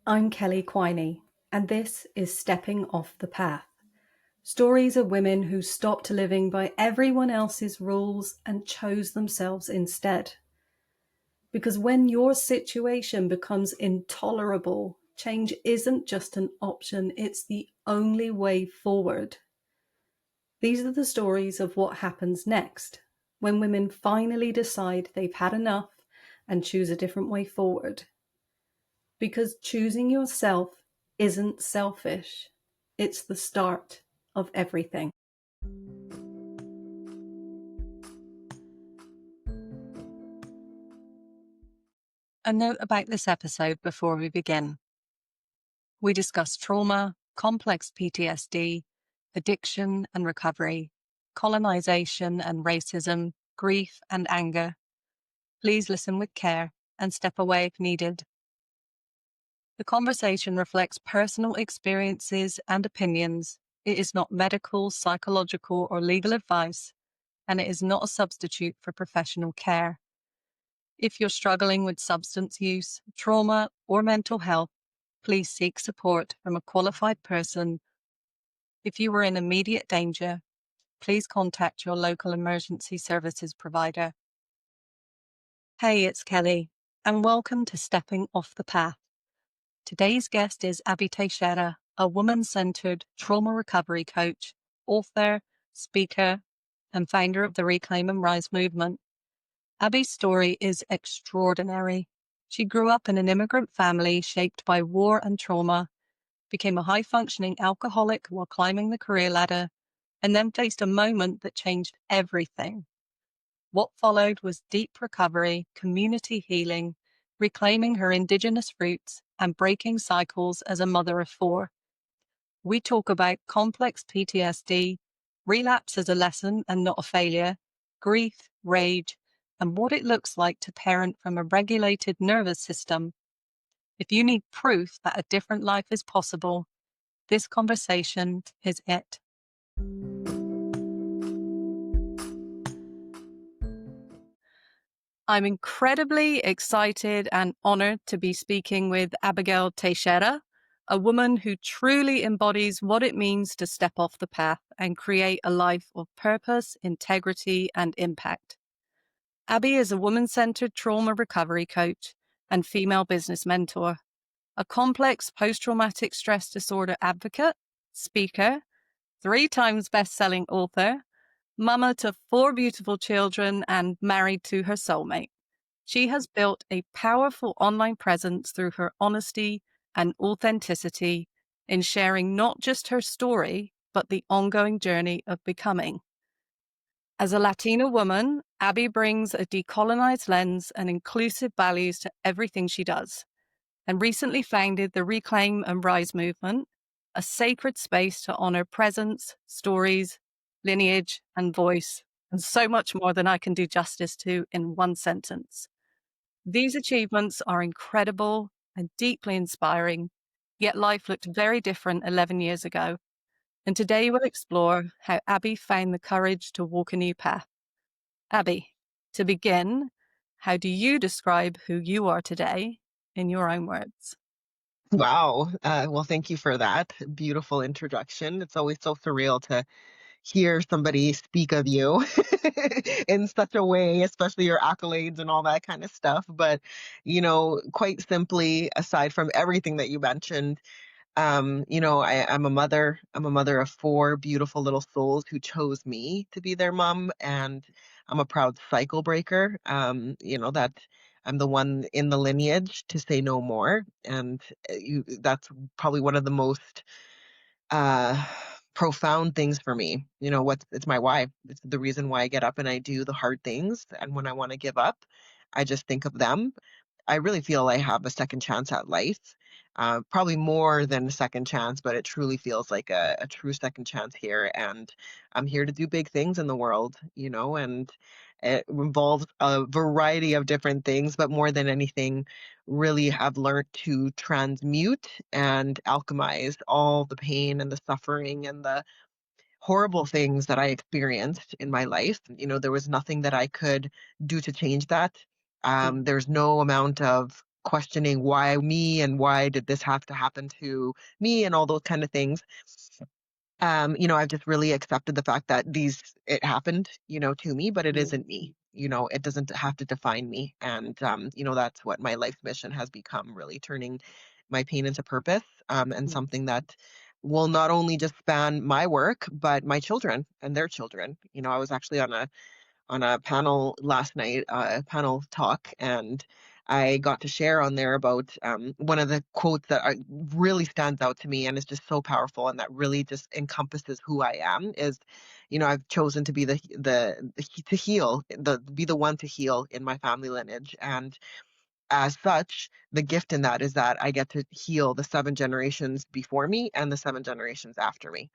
I'm Kelly Quiney, and this is Stepping Off the Path. Stories of women who stopped living by everyone else's rules and chose themselves instead. Because when your situation becomes intolerable, change isn't just an option, it's the only way forward. These are the stories of what happens next when women finally decide they've had enough and choose a different way forward. Because choosing yourself isn't selfish, it's the start of everything. A note about this episode before we begin. We discuss trauma, complex PTSD, addiction and recovery, colonization and racism, grief and anger. Please listen with care and step away if needed. The conversation reflects personal experiences and opinions. It is not medical, psychological, or legal advice, and it is not a substitute for professional care. If you're struggling with substance use, trauma, or mental health, please seek support from a qualified person. If you are in immediate danger, please contact your local emergency services provider. Hey, it's Kelly, and welcome to Stepping Off the Path. Today's guest is Abby Teixeira, a woman-centered trauma recovery coach, author, speaker, and founder of the Reclaim and Rise movement. Abby's story is extraordinary. She grew up in an immigrant family shaped by war and trauma, became a high-functioning alcoholic while climbing the career ladder, and then faced a moment that changed everything. What followed was deep recovery, community healing, reclaiming her Indigenous roots, and breaking cycles as a mother of four. We talk about complex PTSD, relapse as a lesson and not a failure, grief, rage, and what it looks like to parent from a regulated nervous system. If you need proof that a different life is possible, this conversation is it. I'm incredibly excited and honored to be speaking with Abigail Teixeira, a woman who truly embodies what it means to step off the path and create a life of purpose, integrity, and impact. Abby is a woman-centered trauma recovery coach and female business mentor, a complex post-traumatic stress disorder advocate, speaker, 3 times best-selling author, mama to 4 beautiful children, and married to her soulmate. She has built a powerful online presence through her honesty and authenticity in sharing not just her story, but the ongoing journey of becoming. As a Latina woman, Abby brings a decolonized lens and inclusive values to everything she does, and recently founded the Reclaim and Rise movement, a sacred space to honor presence, stories, lineage, and voice, and so much more than I can do justice to in one sentence. These achievements are incredible and deeply inspiring, yet life looked very different 11 years ago. And today we'll explore how Abby found the courage to walk a new path. Abby, to begin, how do you describe who you are today in your own words? Wow. Well, thank you for that beautiful introduction. It's always so surreal to hear somebody speak of you in such a way, especially your accolades and all that kind of stuff. But, quite simply, aside from everything that you mentioned, I'm a mother. I'm a mother of 4 beautiful little souls who chose me to be their mom, and I'm a proud cycle breaker. That I'm the one in the lineage to say no more, and that's probably one of the most uh, profound things for me. It's my why. It's the reason why I get up and I do the hard things, and when I want to give up, I just think of them. I really feel I have a second chance at life. Probably more than a second chance, but it truly feels like a true second chance here. And I'm here to do big things in the world, and it involves a variety of different things, but more than anything, really have learned to transmute and alchemize all the pain and the suffering and the horrible things that I experienced in my life. There was nothing that I could do to change that. There's no amount of questioning why me and why did this have to happen to me and all those kind of things. I've just really accepted the fact that it happened, to me, but it Mm. isn't me. It doesn't have to define me. And, that's what my life's mission has become, really turning my pain into purpose, and Mm. something that will not only just span my work, but my children and their children. I was actually on a panel last night, a panel talk, and I got to share on there about one of the quotes that really stands out to me and is just so powerful, and that really just encompasses who I am. Is, I've chosen to be to heal, be the one to heal in my family lineage, and as such, the gift in that is that I get to heal the 7 generations before me and the 7 generations after me,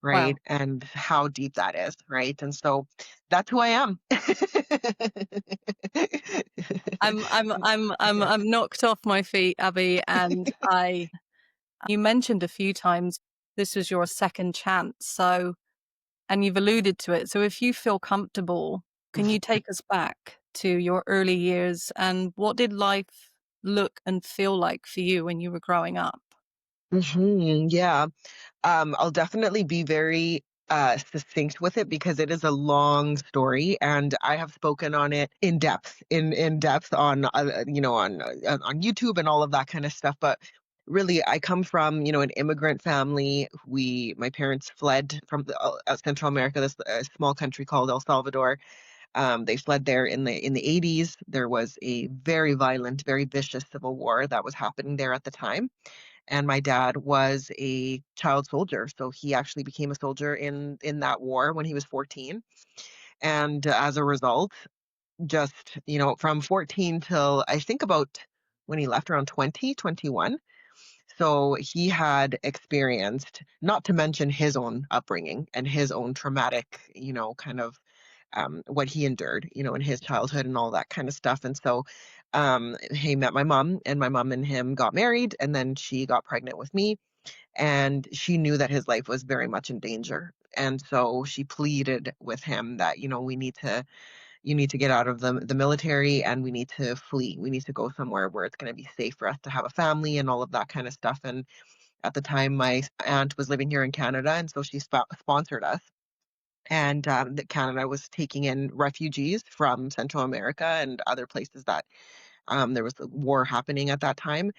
right? Wow. And how deep that is, right? And so that's who I am. I'm knocked off my feet, Abby, and you mentioned a few times this was your second chance, so, and you've alluded to it. So if you feel comfortable, can you take us back to your early years and what did life look and feel like for you when you were growing up? Yeah. I'll definitely be very succinct with it because it is a long story, and I have spoken on it in depth on on YouTube and all of that kind of stuff. But really, I come from an immigrant family. My parents fled from Central America, this small country called El Salvador. They fled there in the 80s. There was a very violent, very vicious civil war that was happening there at the time, and my dad was a child soldier, so he actually became a soldier in that war when he was 14. And as a result, just from 14 till I think about when he left around 2021. So he had experienced, not to mention his own upbringing and his own traumatic, kind of what he endured, in his childhood and all that kind of stuff. And so he met my mom, and my mom and him got married, and then she got pregnant with me, and she knew that his life was very much in danger. And so she pleaded with him that, you need to get out of the military, and we need to flee. We need to go somewhere where it's going to be safe for us to have a family and all of that kind of stuff. And at the time, my aunt was living here in Canada, and so she sponsored us. And that Canada was taking in refugees from Central America and other places that there was a war happening at that time.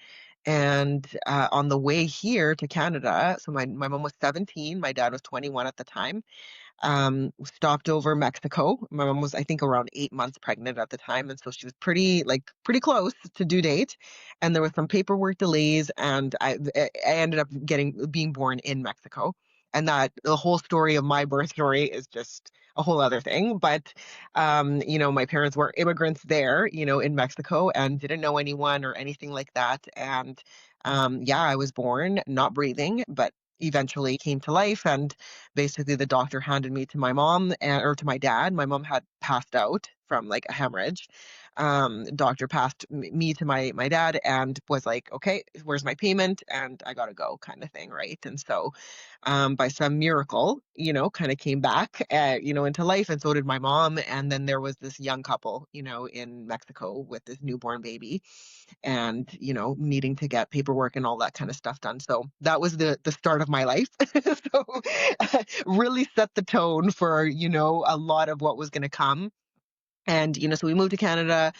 And on the way here to Canada, so my mom was 17, my dad was 21 at the time, stopped over Mexico. My mom was, I think, around 8 months pregnant at the time, and so she was pretty close to due date. And there was some paperwork delays, and I ended up being born in Mexico. And that the whole story of my birth story is just a whole other thing. But my parents were immigrants there, in Mexico, and didn't know anyone or anything like that. And yeah, I was born not breathing, but eventually came to life, and basically the doctor handed me to my mom or to my dad. My mom had passed out from like a hemorrhage. Doctor passed me to my dad and was like, okay, where's my payment? And I gotta go, kind of thing, right? And so by some miracle, kind of came back, into life, and so did my mom. And then there was this young couple, in Mexico with this newborn baby, and needing to get paperwork and all that kind of stuff done. So that was the start of my life. So really set the tone for a lot of what was going to come. And so we moved to Canada,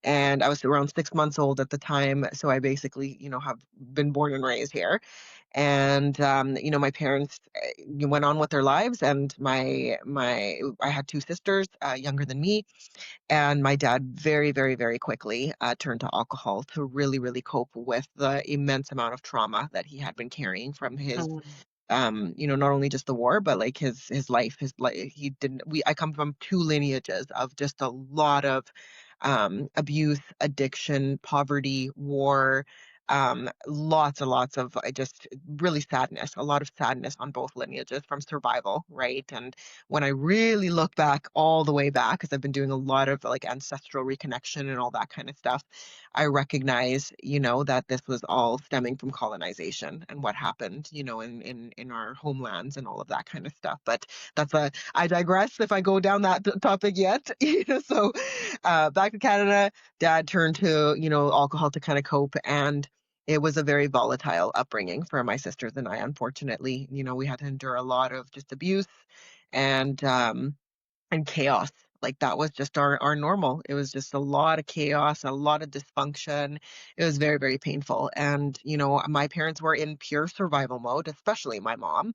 and I was around 6 months old at the time, so I basically have been born and raised here. And my parents went on with their lives, and my I had two sisters younger than me, and my dad very, very, very quickly turned to alcohol to really, really cope with the immense amount of trauma that he had been carrying from his, Mm. not only just the war, but like his life. His life, he didn't. I come from two lineages of just a lot of abuse, addiction, poverty, war. lots and lots of just really sadness, a lot of sadness on both lineages from survival, right? And when I really look back all the way back, because I've been doing a lot of like ancestral reconnection and all that kind of stuff, I recognize, that this was all stemming from colonization and what happened, in our homelands and all of that kind of stuff. But I digress if I go down that topic yet. So back to Canada, dad turned to, alcohol to kind of cope. And it was a very volatile upbringing for my sisters and I, unfortunately. We had to endure a lot of just abuse and chaos. Like that was just our normal. It was just a lot of chaos, a lot of dysfunction. It was very, very painful. And, my parents were in pure survival mode, especially my mom,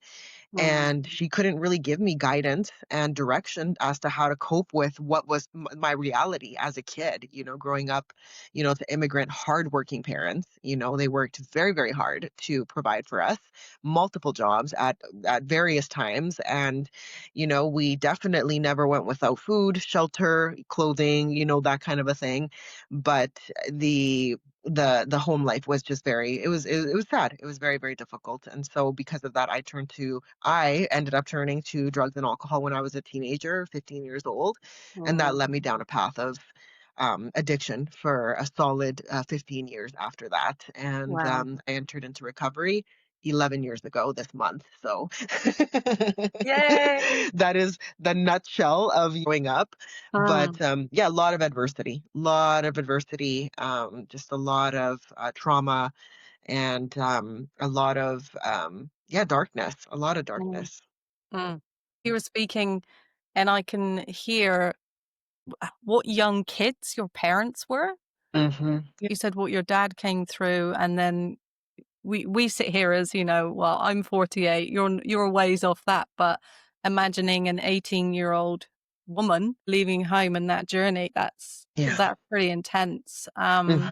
Mm. and she couldn't really give me guidance and direction as to how to cope with what was my reality as a kid, growing up, to immigrant hardworking parents. They worked very, very hard to provide for us, multiple jobs at various times. And we definitely never went without food, shelter, clothing, that kind of a thing. But the the home life was just very, it was sad. It was very, very difficult. And so because of that, I ended up turning to drugs and alcohol when I was a teenager, 15 years old. And that Mm. led me down a path of addiction for a solid 15 years after that. And Wow. I entered into recovery 11 years ago this month. So Yay. that is the nutshell of growing up. But Mm. yeah, lot of adversity, just a lot of trauma and a lot of yeah, darkness, a lot of Mm. darkness. Mm. You were speaking, and I can hear what young kids your parents were. Hmm. You said what your dad came through, and then we sit here as, well, I'm 48, you're a ways off that, but imagining an 18-year-old woman leaving home and that journey, Yeah. that's pretty intense. Mhm.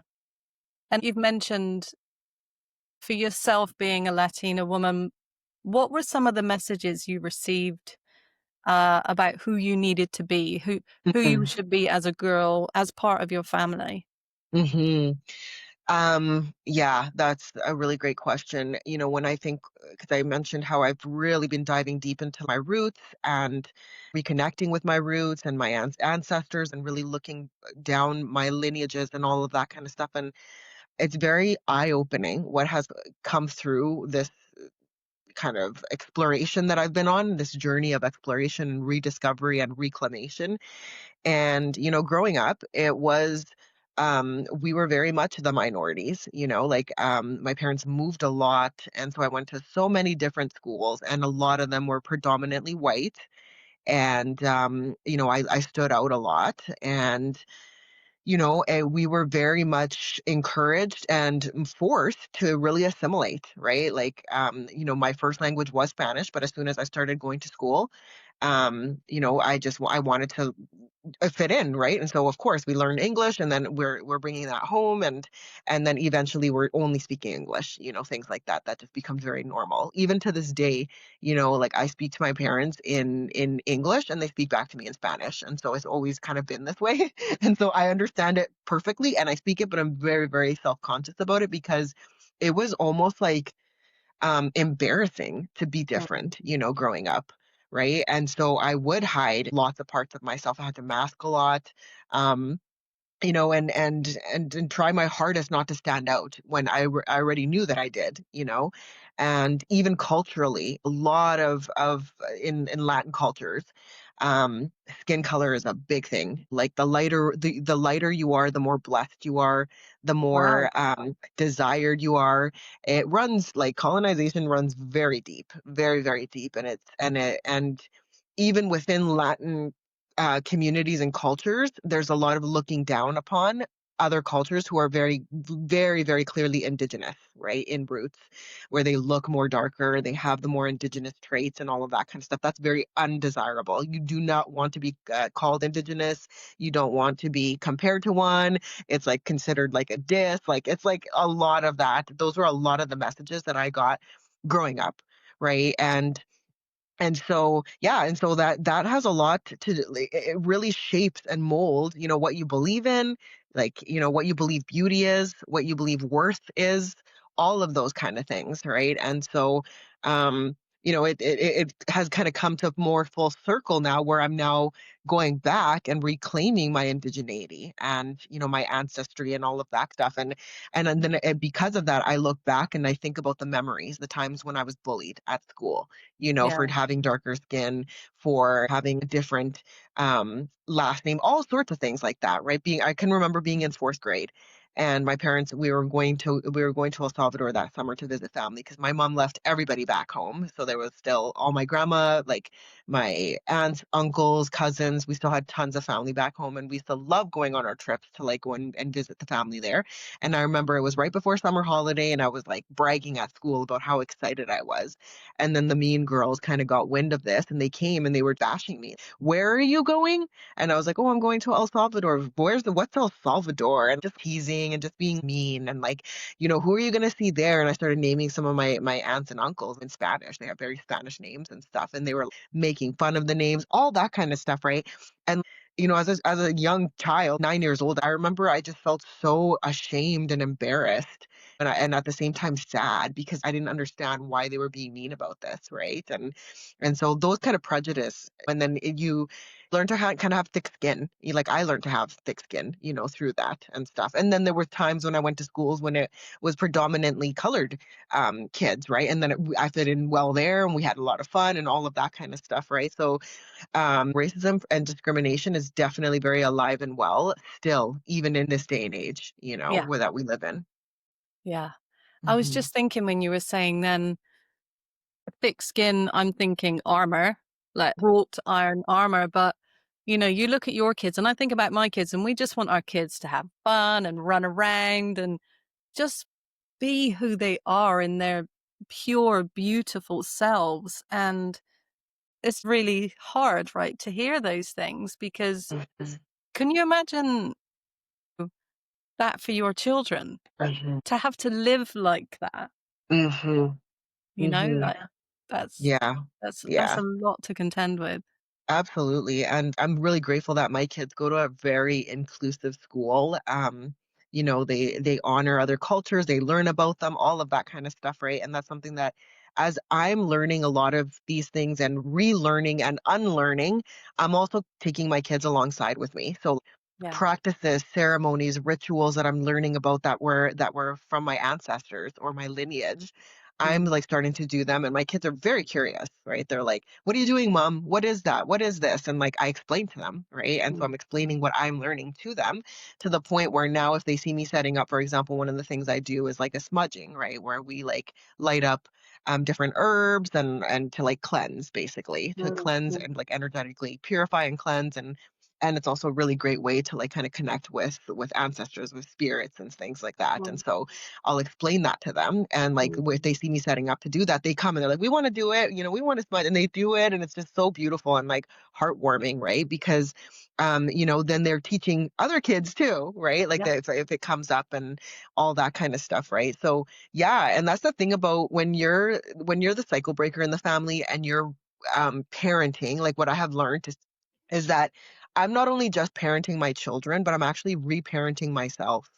And you've mentioned for yourself being a Latina woman, what were some of the messages you received about who you needed to be, who you Mhm. should be as a girl, as part of your family? Mhm. Yeah, that's a really great question. When I think, because I mentioned how I've really been diving deep into my roots and reconnecting with my roots and my ancestors and really looking down my lineages and all of that kind of stuff. And it's very eye-opening what has come through this kind of exploration that I've been on, this journey of exploration and rediscovery and reclamation. And, growing up, it was, we were very much the minorities, like my parents moved a lot. And so I went to so many different schools, and a lot of them were predominantly white. And, I stood out a lot. And, we were very much encouraged and forced to really assimilate, right? Like, my first language was Spanish, but as soon as I started going to school, I wanted to fit in, right? And so of course we learned English, and then we're bringing that home, and then eventually we're only speaking English, things like that. That just becomes very normal. Even to this day, like I speak to my parents in English and they speak back to me in Spanish. And so it's always kind of been this way. And so I understand it perfectly and I speak it, but I'm very, very self-conscious about it because it was almost like embarrassing to be different, growing up. Right. And so I would hide lots of parts of myself. I had to mask a lot. Um, and try my hardest not to stand out when I already knew that I did, and even culturally, a lot of in Latin cultures, skin color is a big thing. Like the lighter you are, the more blessed you are, the Wow. more desired you are. It runs like colonization runs very deep, very, very deep, and even within Latin communities and cultures, there's a lot of looking down upon other cultures who are very, very, very clearly indigenous, right, in roots, where they look more darker, they have the more indigenous traits and all of that kind of stuff. That's very undesirable. You do not want to be called indigenous. You don't want to be compared to one. It's like considered like a diss. Like it's like a lot of that. Those were a lot of the messages that I got growing up, right? And so, yeah, and so that has a lot to like, it really shapes and mold, what you believe in, like, what you believe beauty is, what you believe worth is, all of those kind of things, right? And so, um, it has kind of come to more full circle now where I'm now going back and reclaiming my indigeneity and, my ancestry and all of that stuff. And then because of that, I look back and I think about the memories, the times when I was bullied at school, Yeah. for having darker skin, for having a different last name, all sorts of things like that, right? I can remember being in fourth grade, and my parents, we were going to El Salvador that summer to visit family because my mom left everybody back home. So there was still all my grandma, like my aunts, uncles, cousins. We still had tons of family back home, and we still love going on our trips to like go and visit the family there. And I remember it was right before summer holiday, and I was like bragging at school about how excited I was. And then the mean girls kind of got wind of this, and they came and they were bashing me. Where are you going? And I was like, oh, I'm going to El Salvador. What's El Salvador? And just teasing and just being mean. And like, who are you going to see there? And I started naming some of my aunts and uncles in Spanish. They have very Spanish names and stuff. And they were making fun of the names, all that kind of stuff, right? And as a young child, 9 years old, I remember I just felt so ashamed and embarrassed, and at the same time sad because I didn't understand why they were being mean about this, right? And so those kind of prejudice, and then you learn to kind of have thick skin. Like I learned to have thick skin, through that and stuff. And then there were times when I went to schools when it was predominantly colored kids, right? And then I fit in well there, and we had a lot of fun and all of that kind of stuff, right? So racism and discrimination is definitely very alive and well still, even in this day and age, Yeah. where that we live in. Yeah. I was Hmm. just thinking when you were saying then thick skin, I'm thinking armor, like wrought iron armor. But, you look at your kids and I think about my kids and we just want our kids to have fun and run around and just be who they are in their pure, beautiful selves. And it's really hard, right, to hear those things because can you imagine that for your children Hmm. to have to live like that? Hmm. Hmm. Like that's Yeah. that's a Yeah. lot to contend with. Absolutely. And I'm really grateful that my kids go to a very inclusive school. They honor other cultures, they learn about them, all of that kind of stuff, right? And that's something that as I'm learning a lot of these things and relearning and unlearning, I'm also taking my kids alongside with me. So Yeah. practices, ceremonies, rituals that I'm learning about that were from my ancestors or my lineage. I'm Mm. like starting to do them, and my kids are very curious, right? They're like, "What are you doing, mom? What is that? What is this?" And like I explain to them, right? And so Mm. I'm explaining what I'm learning to them, to the point where now if they see me setting up, for example, one of the things I do is like a smudging, right? Where we like light up different herbs and to like cleanse, basically, to Mm. cleanse Mm. and like energetically purify and cleanse. And it's also a really great way to like kind of connect with ancestors, with spirits and things like that. And Mm. so I'll explain that to them. And like Mm. if they see me setting up to do that, they come and they're like, we want to do it, we want to smudge, and they do it, and it's just so beautiful and like heartwarming, right? Because then they're teaching other kids too, right? Like Yeah. that if it comes up and all that kind of stuff, right? So yeah, and that's the thing about when you're the cycle breaker in the family and you're parenting, like what I have learned is that I'm not only just parenting my children, but I'm actually reparenting myself,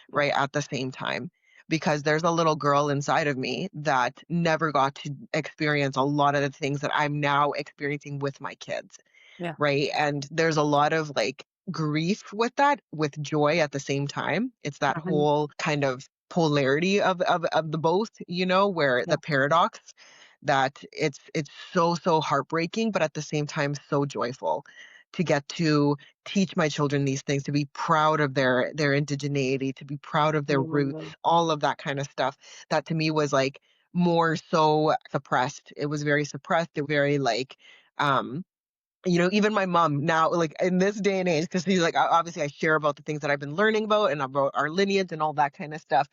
Yeah. right, at the same time. Because there's a little girl inside of me that never got to experience a lot of the things that I'm now experiencing with my kids, Yeah. right? And there's a lot of like grief with that, with joy at the same time. It's that Mhm. whole kind of polarity of the both, where Yeah. the paradox that it's so heartbreaking, but at the same time so joyful to get to teach my children these things, to be proud of their indigeneity, to be proud of their roots, Mm. all of that kind of stuff. That to me was like more so suppressed. It was very suppressed, it very like um even my mom now, like in this day and age, because she's like, obviously I share about the things that I've been learning about and about our lineage and all that kind of stuff.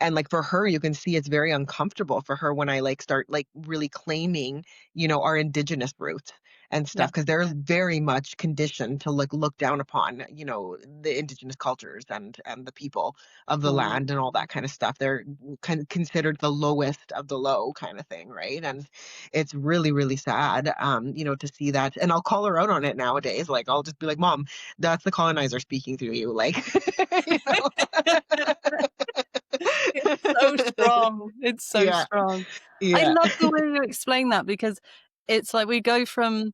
And like for her, you can see it's very uncomfortable for her when I like start like really claiming, our indigenous roots and Yeah. stuff because they're very much conditioned to look down upon, the indigenous cultures and the people of the Mm. land and all that kind of stuff. They're kind of considered the lowest of the low kind of thing, right? And it's really, really sad, to see that. And I'll call her out on it nowadays. Like I'll just be like, "Mom, that's the colonizer speaking through you." Like, you know. It's so strong. It's so Yeah, strong. I yeah. love the way you explain that because it's like we go from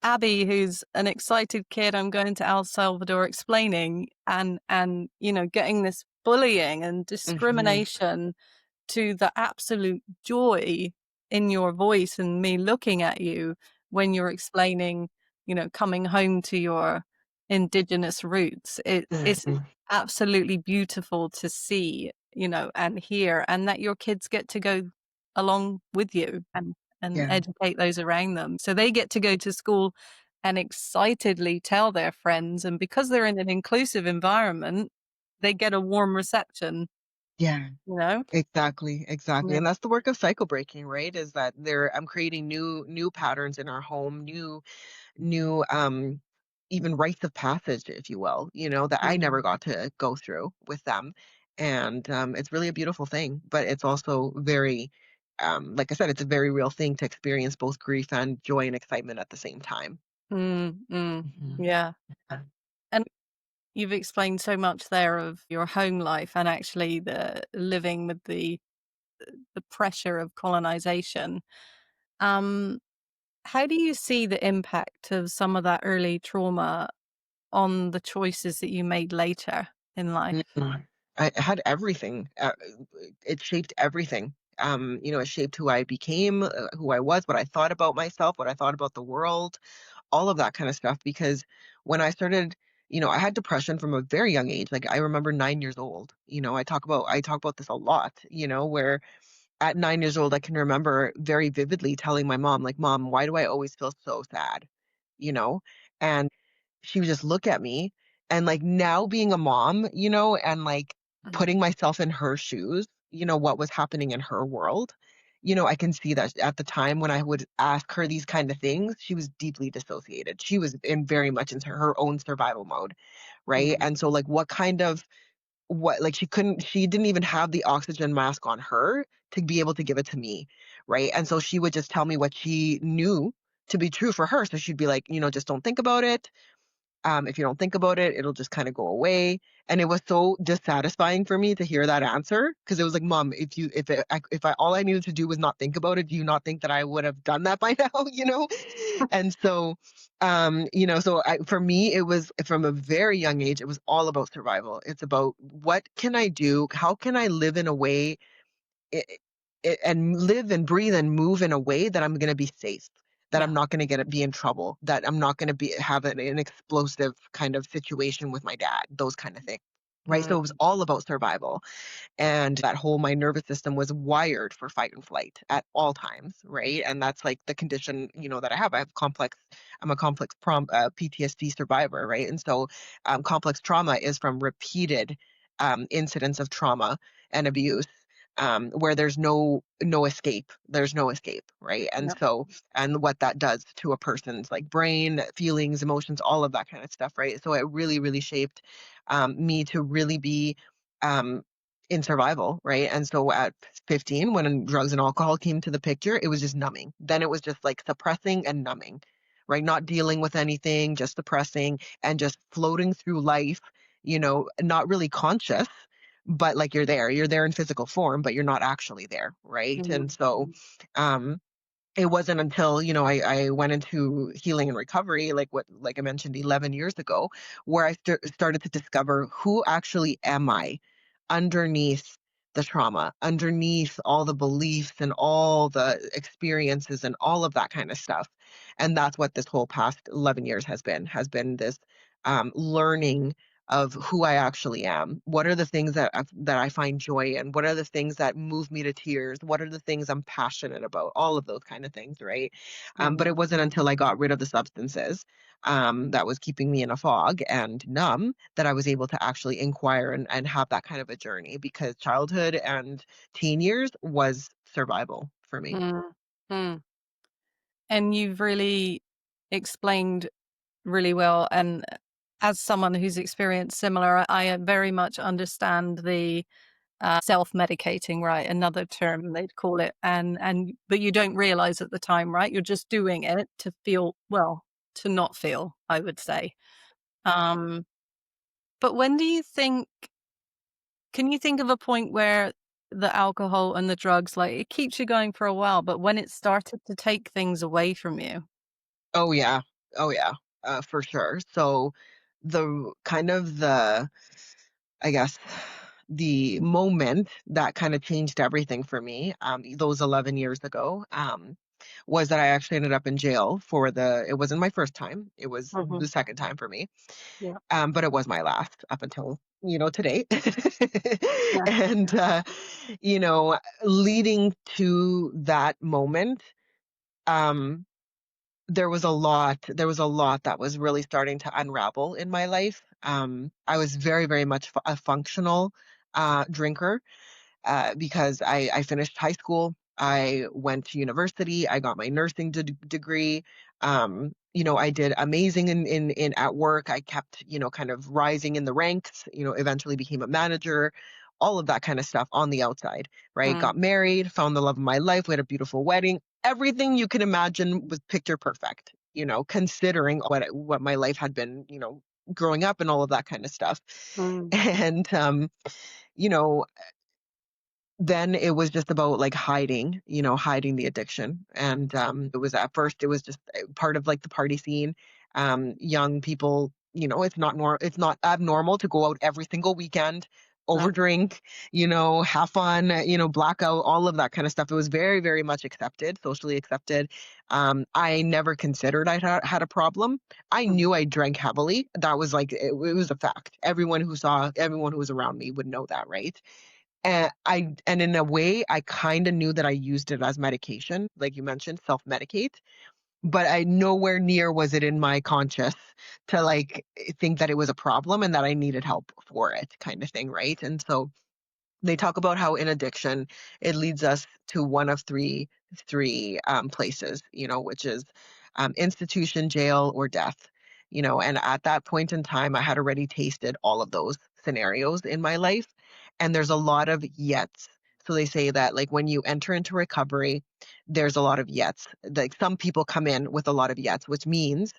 Abby, who's an excited kid, I'm going to El Salvador explaining and getting this bullying and Hmm. discrimination to the absolute joy in your voice and me looking at you when you're explaining, coming home to your indigenous roots. It's Hmm. absolutely beautiful to see, and hear, and that your kids get to go along with you and Yeah, educate those around them. So they get to go to school and excitedly tell their friends. And because they're in an inclusive environment, they get a warm reception, yeah. you know? Exactly, exactly. Yeah. And that's the work of cycle breaking, right? Is that I'm creating new patterns in our home, new even rites of passage, if you will, that I Mm. never got to go through with them. And it's really a beautiful thing, but it's also very like I said, it's a very real thing to experience both grief and joy and excitement at the same time. Mm, mm. Mhm. Yeah. Yeah. And you've explained so much there of your home life and actually the living with the pressure of colonization. Um, how do you see the impact of some of that early trauma on the choices that you made later in life? Mhm. I had everything. It shaped everything. It shaped who I became, who I was, what I thought about myself, what I thought about the world, all of that kind of stuff. Because when I started, I had depression from a very young age. Like I remember 9 years old. I talk about this a lot. Where at 9 years old, I can remember very vividly telling my mom, like, "Mom, why do I always feel so sad?" You know, and she would just look at me, and like now being a mom, and like Mhm. putting myself in her shoes, what was happening in her world. I can see that at the time when I would ask her these kind of things, she was deeply dissociated. She was in very much into her own survival mode, right? Mhm. And so like what like she didn't even have the oxygen mask on her to be able to give it to me, right? And so she would just tell me what she knew to be true for her. So she'd be like, just don't think about it. If you don't think about it, it'll just kind of go away. And it was so dissatisfying for me to hear that answer because it was like, Mom, if I all I needed to do was not think about it, do you not think that I would have done that by now? And so, for me, it was from a very young age. It was all about survival. It's about what can I do? How can I live in a way and live and breathe and move in a way that I'm going to be safe, that I'm Yeah. not going to be in trouble, that I'm not going to be have an explosive kind of situation with my dad, those kind of things. Right. So it was Mm. all about survival. And that whole my nervous system was wired for fight and flight at all times. Right. And that's like the condition, that I have. I'm a complex PTSD survivor. Right. And so complex trauma is from repeated incidents of trauma and abuse, where there's no escape. There's no escape, right? And Yeah. so, and what that does to a person's like brain, feelings, emotions, all of that kind of stuff, right? So it really, really shaped me to really be um, in survival, right? And so at 15, when drugs and alcohol came to the picture, it was just numbing. Then it was just like suppressing and numbing, right? Not dealing with anything, just suppressing and just floating through life, not really conscious, but like you're there in physical form, but you're not actually there, right? And Mhm. so um it wasn't until I went into healing and recovery, like I mentioned 11 years ago, where I started to discover who actually am I underneath the trauma, underneath all the beliefs and all the experiences and all of that kind of stuff. And that's what this whole past 11 years has been this learning of who I actually am. What are the things that I find joy in? What are the things that move me to tears? What are the things I'm passionate about? All of those kind of things, right? But Mhm. it wasn't until I got rid of the substances that was keeping me in a fog and numb that I was able to actually inquire and have that kind of a journey, because childhood and teen years was survival for me. Mm. Mm. And you've really explained really well. And as someone who's experienced similar, I very much understand the self-medicating, right? Another term they'd call it. But you don't realize at the time, right? You're just doing it to feel well, to not feel, I would say. Um, but when do you think, can you think of a point where the alcohol and the drugs, like it keeps you going for a while, but when it started to take things away from you? Oh yeah. Oh yeah. For sure. So the kind of the I guess the moment that kind of changed everything for me, those 11 years ago, was that I actually ended up in jail for it wasn't my first time. It was Hmm. the second time for me. Yeah. But it was my last up until, today. Yeah. And, you know, leading to that moment, um, there was a lot that was really starting to unravel in my life. I was very, very much a functional drinker, because I finished high school. I went to university. I got my nursing degree. I did amazing in at work. I kept, kind of rising in the ranks, eventually became a manager, all of that kind of stuff on the outside, right? Mm, Got married, found the love of my life. We had a beautiful wedding. Everything you can imagine was picture perfect, considering what my life had been, growing up and all of that kind of stuff. mm, And, you know, then it was just about like hiding the addiction. And it was at first it was just part of like the party scene. Young people, it's not abnormal to go out every single weekend, no. overdrink, have fun, blackout, all of that kind of stuff. It was very, very much accepted, socially accepted. I never considered I had a problem. I Mm, knew I drank heavily. That was like it was a fact. Everyone who was around me would know that, right? And in a way, I kind of knew that I used it as medication, like you mentioned, self-medicate, but I nowhere near was it in my conscious to like think that it was a problem and that I needed help for it kind of thing, right? And so they talk about how in addiction it leads us to one of three places, which is institution, jail, or death. And at that point in time, I had already tasted all of those scenarios in my life, and there's a lot of yets. So they say that like when you enter into recovery, there's a lot of yets. Like some people come in with a lot of yets, which means,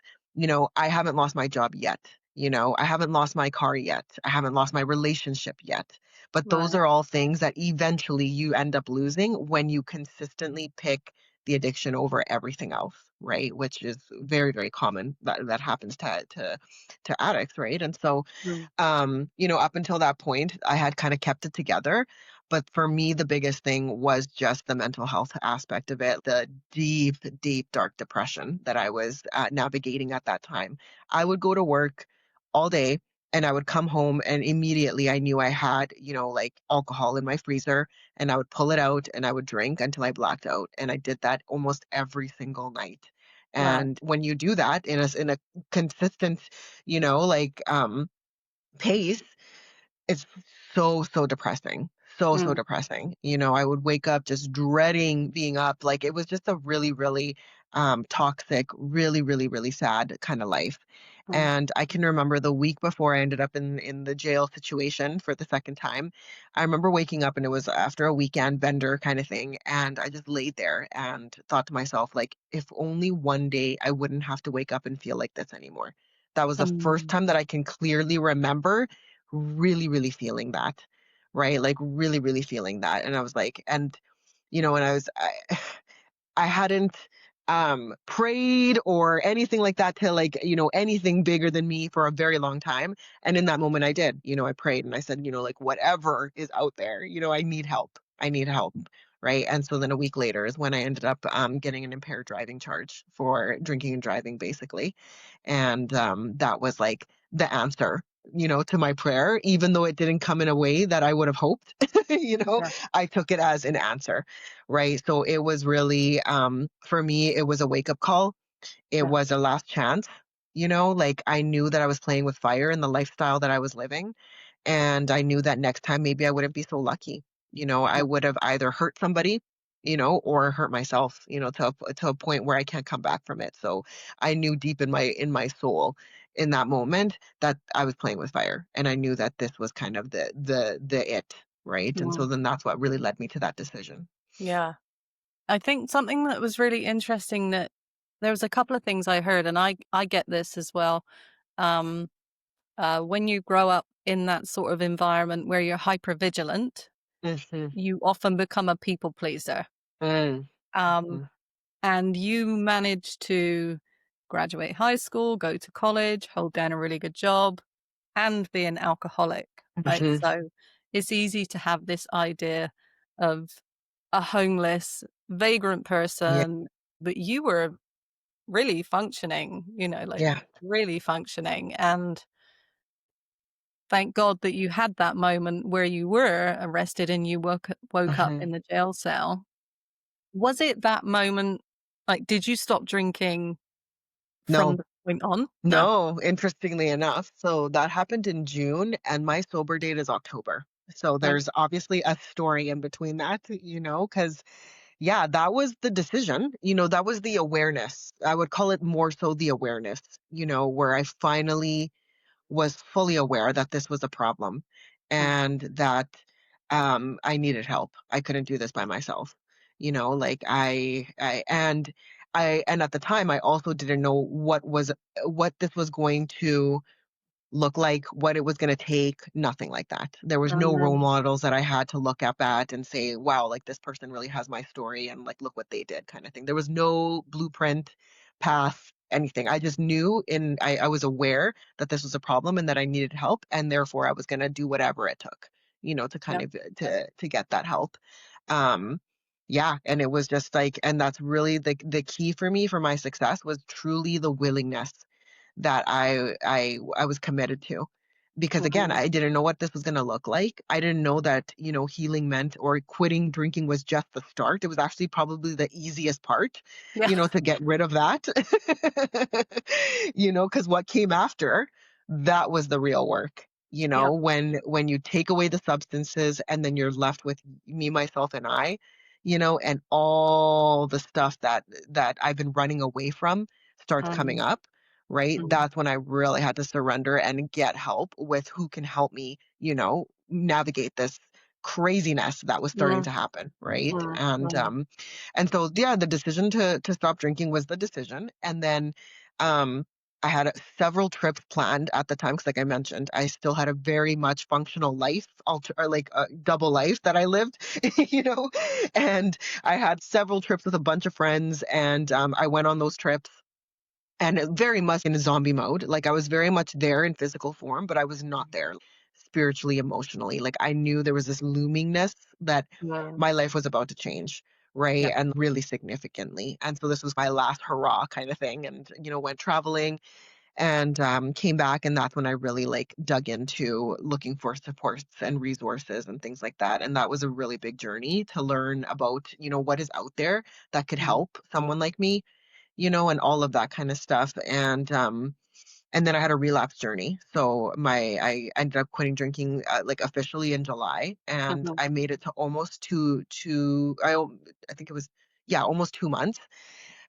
I haven't lost my job yet. I haven't lost my car yet. I haven't lost my relationship yet, but those right. are all things that eventually you end up losing when you consistently pick the addiction over everything else, right? Which is very, very common that happens to addicts, right? And so Mm, up until that point, I had kind of kept it together. But for me, the biggest thing was just the mental health aspect of it, the deep, deep, dark depression that I was navigating at that time. I would go to work all day and I would come home and immediately I knew I had, like alcohol in my freezer, and I would pull it out and I would drink until I blacked out. And I did that almost every single night. right. And when you do that in a consistent, like pace, it's so depressing. So Mm, depressing. I would wake up just dreading being up. Like it was just a really, really toxic, really, really, really sad kind of life. mm, And I can remember the week before I ended up in the jail situation for the second time. I remember waking up and it was after a weekend vendor kind of thing. And I just laid there and thought to myself, like, if only one day I wouldn't have to wake up and feel like this anymore. That was the first mm, time that I can clearly remember really, really feeling that, right? Like really, really feeling that. And I was like, and I hadn't prayed or anything like that to like, anything bigger than me for a very long time. And in that moment I did, I prayed and I said, like whatever is out there, I need help. I need help. Right. And so then a week later is when I ended up getting an impaired driving charge for drinking and driving, basically. And that was like the answer, to my prayer, even though it didn't come in a way that I would have hoped. yeah, I took it as an answer, right? So it was really, for me, it was a wake up call. It yeah, was a last chance. Like I knew that I was playing with fire in the lifestyle that I was living. And I knew that next time maybe I wouldn't be so lucky. I yeah, would have either hurt somebody or hurt myself, to a point where I can't come back from it. So I knew deep in my soul in that moment that I was playing with fire, and I knew that this was kind of the it, right? And so Mm. then that's what really led me to that decision. Yeah. I think something that was really interesting, that there was a couple of things I heard, and I get this as well. Um, when you grow up in that sort of environment where you're hyper vigilant, Hmm. you often become a people pleaser. Mm. Um, Mhm. and you manage to graduate high school, go to college, hold down a really good job, and be an alcoholic, right? Mhm. So it's easy to have this idea of a homeless, vagrant Yeah. person, but you were really functioning, like Yeah. really functioning. And thank God that you had that moment where you were arrested and you woke up Mhm. in the jail cell. Was it that moment? Like, did you stop drinking from No. the point on? No. No, interestingly enough. So that happened in June, and my sober date is October. So Okay. there's obviously a story in between that, because yeah, that was the decision. That was the awareness. I would call it more so the awareness, where I finally was fully aware that this was a problem Mm. and that I needed help. I couldn't do this by myself. Like and at the time I also didn't know what this was going to look like, what it was going to take, nothing like that. There was no role Um, models that I had to look up at and say, wow, like this person really has my story and like look what they did kind of thing. There was no blueprint, path, anything. I just knew I was aware that this was a problem and that I needed help. And therefore I was going to do whatever it took, to kind yeah. of to get that help. Um, yeah, and it was just like, and that's really the key for me for my success was truly the willingness that I was committed to. Because again, Mhm. I didn't know what this was going to look like. I didn't know that, healing meant or quitting drinking was just the start. It was actually probably the easiest part, Yeah. to get rid of that. Because what came after, that was the real work. Yeah. When you take away the substances and then you're left with me, myself, and I, and all the stuff that I've been running away from starts coming Mhm. up, right? Mhm. That's when I really had to surrender and get help with who can help me, navigate this craziness that was starting Mhm. to happen, right? Mhm. And Mhm. so yeah, the decision to stop drinking was the decision. And then I had several trips planned at the time because, like I mentioned, I still had a very much functional life, or like a double life that I lived, you know. And I had several trips with a bunch of friends, and I went on those trips and very much in a zombie mode. Like I was very much there in physical form, but I was not there spiritually, emotionally. Like I knew there was this loomingness that Mhm. my life was about to change, Yeah. right? And really significantly. And so this was my last hurrah kind of thing. And, went traveling and came back. And that's when I really like dug into looking for supports and resources and things like that. And that was a really big journey to learn about, what is out there that could Mhm. help someone like me, and all of that kind of stuff. And then I had a relapse journey. So I ended up quitting drinking like officially in July, and Mhm. I made it to almost I think it was, yeah, almost 2 months.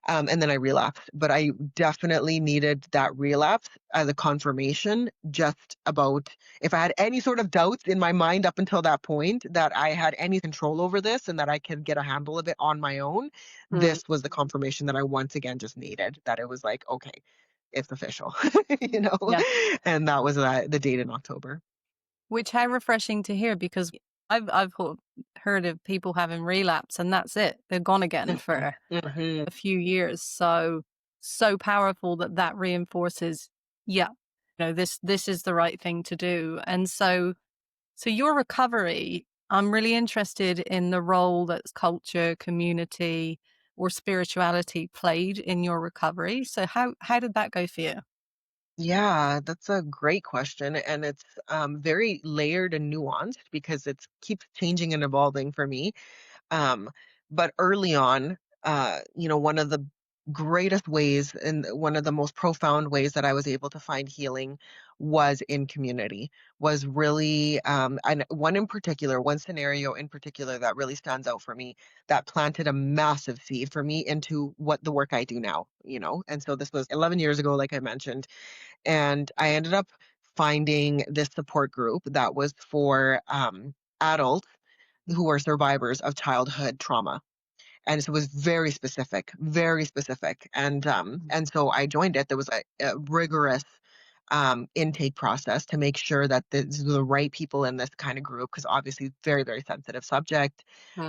And then I relapsed, but I definitely needed that relapse as a confirmation, just about if I had any sort of doubts in my mind up until that point that I had any control over this and that I could get a handle of it on my own. Mhm. This was the confirmation that I once again just needed, that it was like, okay, it's official, Yeah. and that was the date in October. Which how refreshing to hear, because I've heard of people having relapse and that's it. They're gone again Mhm, for mhm. a few years. So powerful that that reinforces, yeah, this is the right thing to do. And so your recovery, I'm really interested in the role that culture, community, or spirituality played in your recovery. So how did that go for you? Yeah, that's a great question. And it's very layered and nuanced because it keeps changing and evolving for me. Um, but early on, one of the greatest ways and one of the most profound ways that I was able to find healing was in community, was really, and one scenario in particular that really stands out for me that planted a massive seed for me into what the work I do now, And so this was 11 years ago, like I mentioned, and I ended up finding this support group that was for adults who are survivors of childhood trauma. And so it was very specific, very specific. And so I joined it. There was a rigorous intake process to make sure that the right people in this kind of group, because obviously very, very sensitive subject.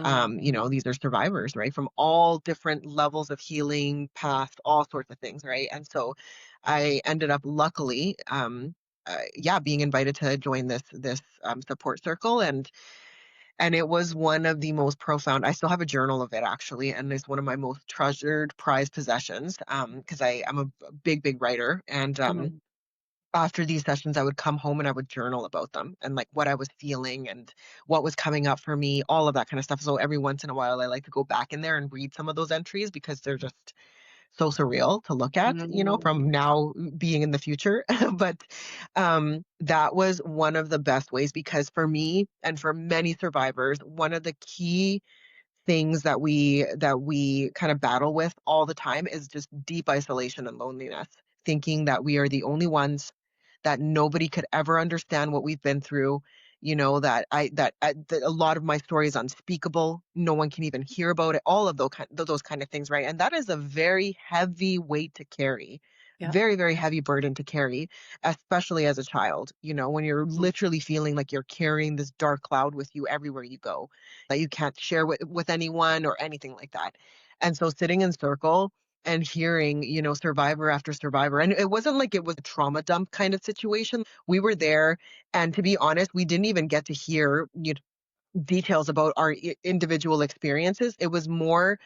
These are survivors, right? From all different levels of healing, past, all sorts of things, right? And so I ended up luckily, yeah, being invited to join this support circle, and it was one of the most profound. I still have a journal of it actually, and it's one of my most treasured, prized possessions. Because I'm a big, big writer, and Mm. after these sessions, I would come home and I would journal about them and like what I was feeling and what was coming up for me, all of that kind of stuff. So every once in a while, I like to go back in there and read some of those entries because they're just so surreal to look at, Mm. from now being in the future. But that was one of the best ways because for me and for many survivors, one of the key things that we kind of battle with all the time is just deep isolation and loneliness, thinking that we are the only ones, that nobody could ever understand what we've been through, that a lot of my story is unspeakable, no one can even hear about it, all of those kind of things, right? And that is a very heavy weight to carry, Yeah. very, very heavy burden to carry, especially as a child, when you're Mm. literally feeling like you're carrying this dark cloud with you everywhere you go, that you can't share with anyone or anything like that. And so sitting in circle and hearing, survivor after survivor, and it wasn't like it was a trauma dump kind of situation. We were there, and to be honest, we didn't even get to hear details about our individual experiences. It was more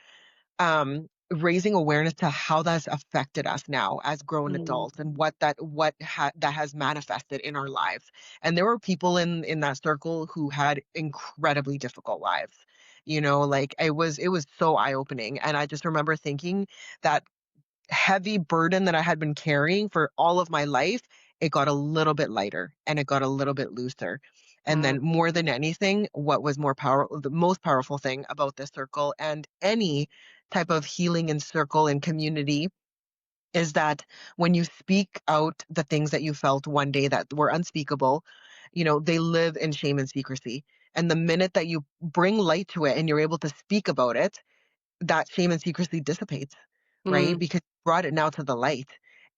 raising awareness to how that's affected us now as grown Mm. adults and that has manifested in our lives. And there were people in that circle who had incredibly difficult lives. Like it was so eye-opening. And I just remember thinking that heavy burden that I had been carrying for all of my life, it got a little bit lighter and it got a little bit looser. And Mm. then more than anything, what was more powerful, the most powerful thing about this circle and any type of healing and circle and community is that when you speak out the things that you felt one day that were unspeakable, they live in shame and secrecy. And the minute that you bring light to it and you're able to speak about it, that shame and secrecy dissipates, right? Mm. Because you brought it now to the light.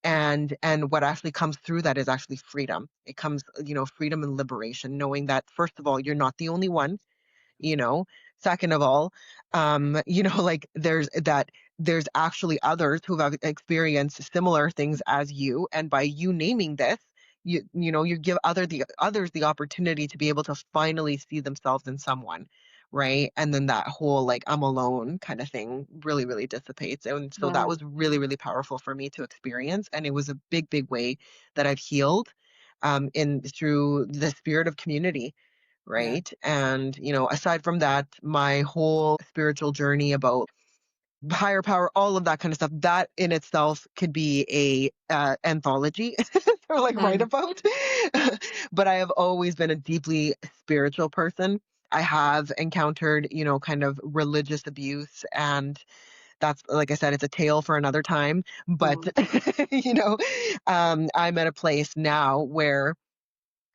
And what actually comes through that is actually freedom. It comes, freedom and liberation, knowing that first of all, you're not the only one, you know second of all, like there's actually others who have experienced similar things as you, and by you naming this, you give others the opportunity to be able to finally see themselves in someone, right? And then that whole like I'm alone kind of thing really, really dissipates. And so that Mm. was really, really powerful for me to experience, and it was a big, big way that I've healed in through the spirit of community, Yeah. right? And, aside from that, my whole spiritual journey about higher power, all of that kind of stuff, that in itself could be a anthology or like write Mm. about. But I have always been a deeply spiritual person. I have encountered, kind of religious abuse, and that's, like I said, it's a tale for another time. But, Mm. I'm at a place now where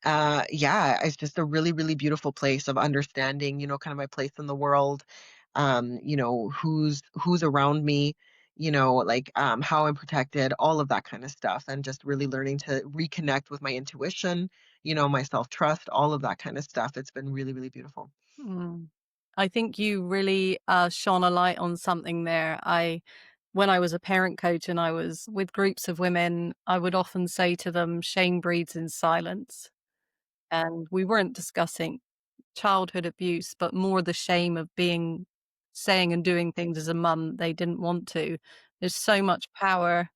yeah, it's just a really, really beautiful place of understanding, kind of my place in the world, who's around me, like how I'm protected, all of that kind of stuff, and just really learning to reconnect with my intuition, my self-trust, all of that kind of stuff. It's been really, really beautiful. Mm. I think you really shone a light on something there. When I was a parent coach and I was with groups of women, I would often say to them, shame breeds in silence. And we weren't discussing childhood abuse, but more the shame of saying and doing things as a mum they didn't want to. There's so much power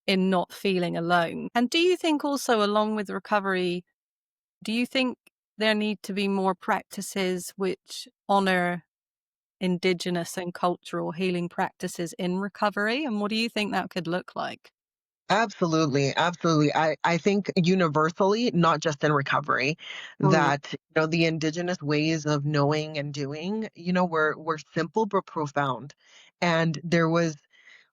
in not feeling alone. And do you think also, along with recovery, do you think there need to be more practices which honor Indigenous and cultural healing practices in recovery? And what do you think that could look like? Absolutely, absolutely. I think universally, not just in recovery, Mm, that the indigenous ways of knowing and doing, were simple but profound. And there was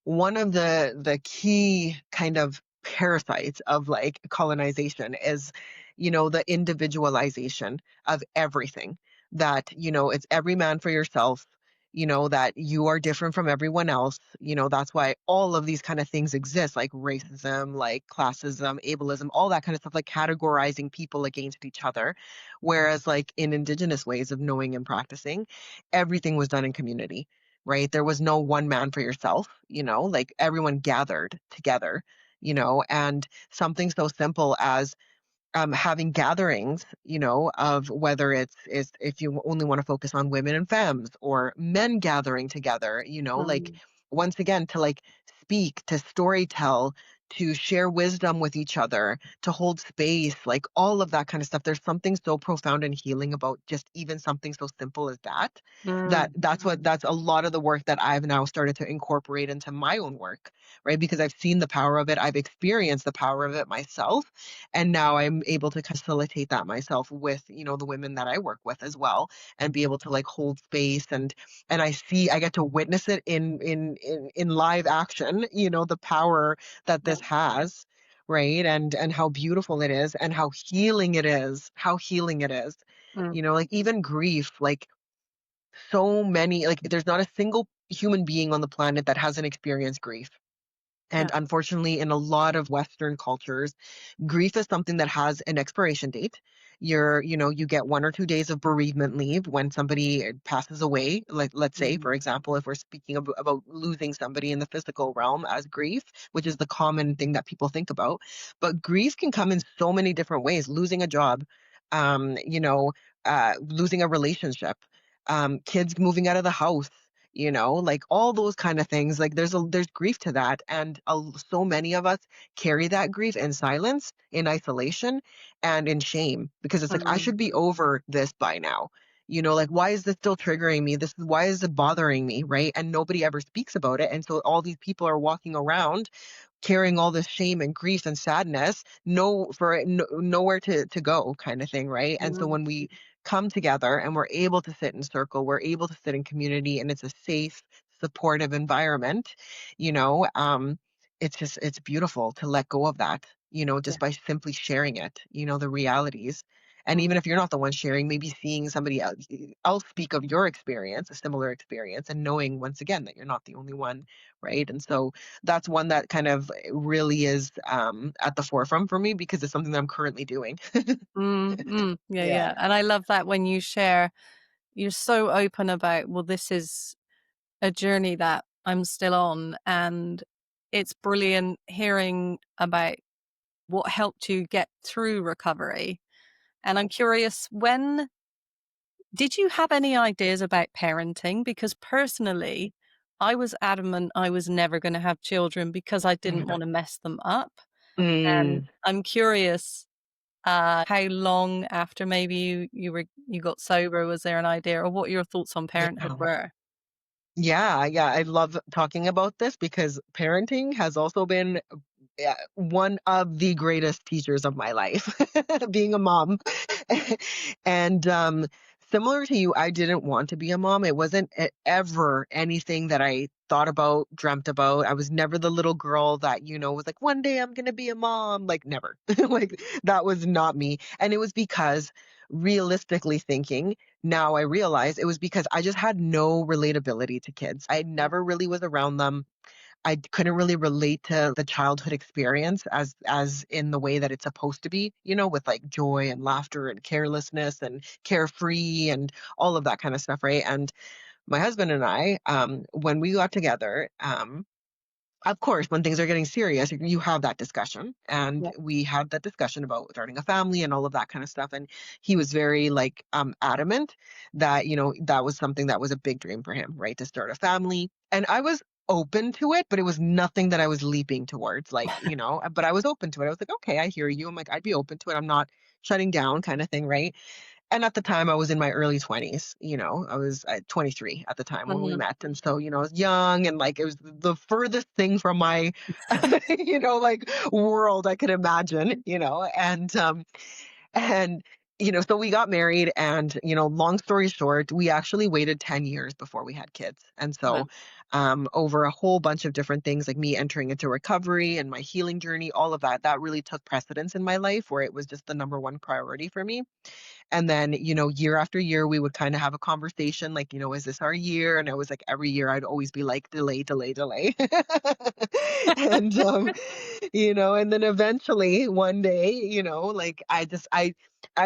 one of the key kind of parasites of like colonization is the individualization of everything, that it's every man for yourself, that you are different from everyone else. That's why all of these kind of things exist, like racism, like classism, ableism, all that kind of stuff, like categorizing people against each other. Whereas like in indigenous ways of knowing and practicing, everything was done in community, right? There was no one man for yourself, like everyone gathered together, and something so simple as having gatherings, of whether it's if you only want to focus on women and femmes or men gathering together, like mm, once again to like speak, to story tell, to share wisdom with each other, to hold space, like all of that kind of stuff. There's something so profound and healing about just even something so simple as that. mm, That's a lot of the work that I've now started to incorporate into my own work, right? Because I've seen the power of it, I've experienced the power of it myself, and now I'm able to facilitate that myself with the women that I work with as well, and be able to like hold space, and I get to witness it in live action, the power that yeah, this has, right? And how beautiful it is, and how healing it is. mm, Like even grief, like so many, like there's not a single human being on the planet that hasn't experienced grief. yeah, And unfortunately, in a lot of Western cultures, grief is something that has an expiration date. You get 1 or 2 days of bereavement leave when somebody passes away. Like, let's say, mm, for example, if we're speaking about losing somebody in the physical realm as grief, which is the common thing that people think about. But grief can come in so many different ways: losing a job, losing a relationship, kids moving out of the house, like all those kind of things. Like there's grief to that, and so many of us carry that grief in silence, in isolation, and in shame, because it's like I mm, should be over this by now. Like why is this still triggering me? This is why is it bothering me, right? And nobody ever speaks about it, and so all these people are walking around carrying all this shame and grief and sadness, nowhere to go, kind of thing, right? And so mm, when we come together and we're able to sit in circle, we're able to sit in community, and it's a safe, supportive environment, you know, um, it's beautiful to let go of that, yeah, just by simply sharing it, the realities. And even mm, if you're not the one sharing, maybe seeing somebody else speak of your experience, a similar experience, and knowing once again that you're not the only one, right? And so that's one that kind of really is at the forefront for me, because it's something that I'm currently doing. yeah, Yeah. yeah. And I love that when you share, you're so open about, well, this is a journey that I'm still on. And it's brilliant hearing about what helped you get through recovery. And I'm curious, when did you have any ideas about parenting? Because personally, I was adamant I was never going to have children because I didn't want to mess them up. And Mm, I'm curious, how long after maybe you got sober was there an idea, or what your thoughts on parenthood yeah. were? Yeah, I love talking about this, because parenting has also been, yeah, one of the greatest teachers of my life, being a mom. And similar to you, I didn't want to be a mom. It wasn't ever anything that I thought about, dreamt about. I was never the little girl that, was like, one day I'm going to be a mom. Like, never. Like, that was not me. And it was because, realistically thinking, now I realize it was because I just had no relatability to kids. I Yeah. never really was around them. I couldn't really relate to the childhood experience as in the way that it's supposed to be, with like joy and laughter and carelessness and carefree and all of that kind of stuff, right? And my husband and I, when we got together, of course, when things are getting serious, you have that discussion. And Yeah. we had that discussion about starting a family and all of that kind of stuff. And he was very like adamant that, that was something that was a big dream for him, right? To start a family. And I was open to it, but it was nothing that I was leaping towards, like, but I was open to it. I was like, okay, I hear you. I'm like, I'd be open to it. I'm not shutting down, kind of thing, right? And at the time, I was in my early 20s. I was 23 at the time when we Mhm. met. And so, I was young, and like it was the furthest thing from my, like world I could imagine, and, so we got married, and, long story short, we actually waited 10 years before we had kids. And Wow. so, over a whole bunch of different things, like me entering into recovery and my healing journey, all of that, that really took precedence in my life, where it was just the number one priority for me. And then, year after year, we would kind of have a conversation like, is this our year? And it was like every year I'd always be like, delay, delay, delay. and, and then eventually one day, like I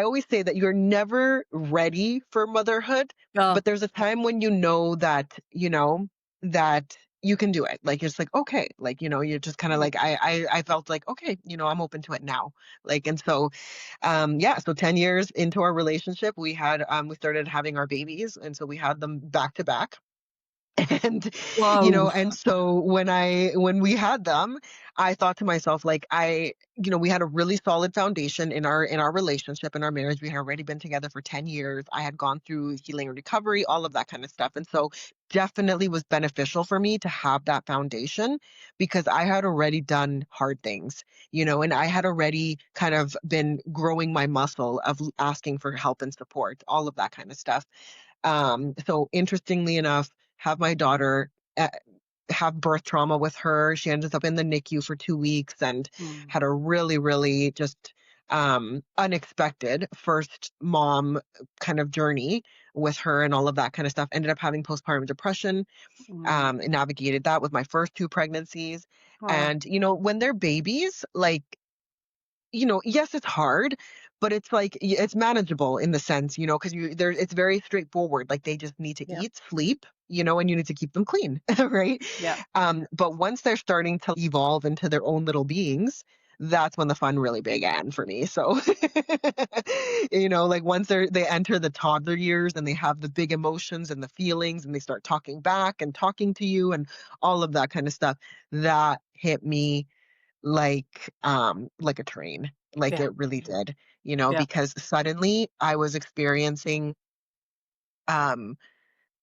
always say that you're never ready for motherhood, Oh, but there's a time when that, that you can do it. Like, it's like, okay, like, you're just kind of yeah. like, I felt like, okay, I'm open to it now. Like, and so, yeah, so 10 years into our relationship, we started having our babies. And so we had them back to back. And Whoa. and so when we had them, I thought to myself, like, we had a really solid foundation in our relationship, in our marriage. We had already been together for 10 years. I had gone through healing and recovery, all of that kind of stuff. And so definitely was beneficial for me to have that foundation, because I had already done hard things, and I had already kind of been growing my muscle of asking for help and support, all of that kind of stuff. So interestingly enough, have my daughter, uh, have birth trauma with her. She ended up in the NICU for 2 weeks, and Mm, had a really, really just unexpected first mom kind of journey with her, and all of that kind of stuff. Ended up having postpartum depression, mm. and navigated that with my first two pregnancies. Wow. And, when they're babies, like, yes, it's hard, but it's like it's manageable in the sense, because it's very straightforward. Like, they just need to Yeah. eat, sleep, and you need to keep them clean, right? Yeah. But once they're starting to evolve into their own little beings, that's when the fun really began for me. So, like once they enter the toddler years, and they have the big emotions and the feelings, and they start talking back and talking to you and all of that kind of stuff, that hit me like a train. Like, Yeah. it really did, Yeah. because suddenly I was experiencing um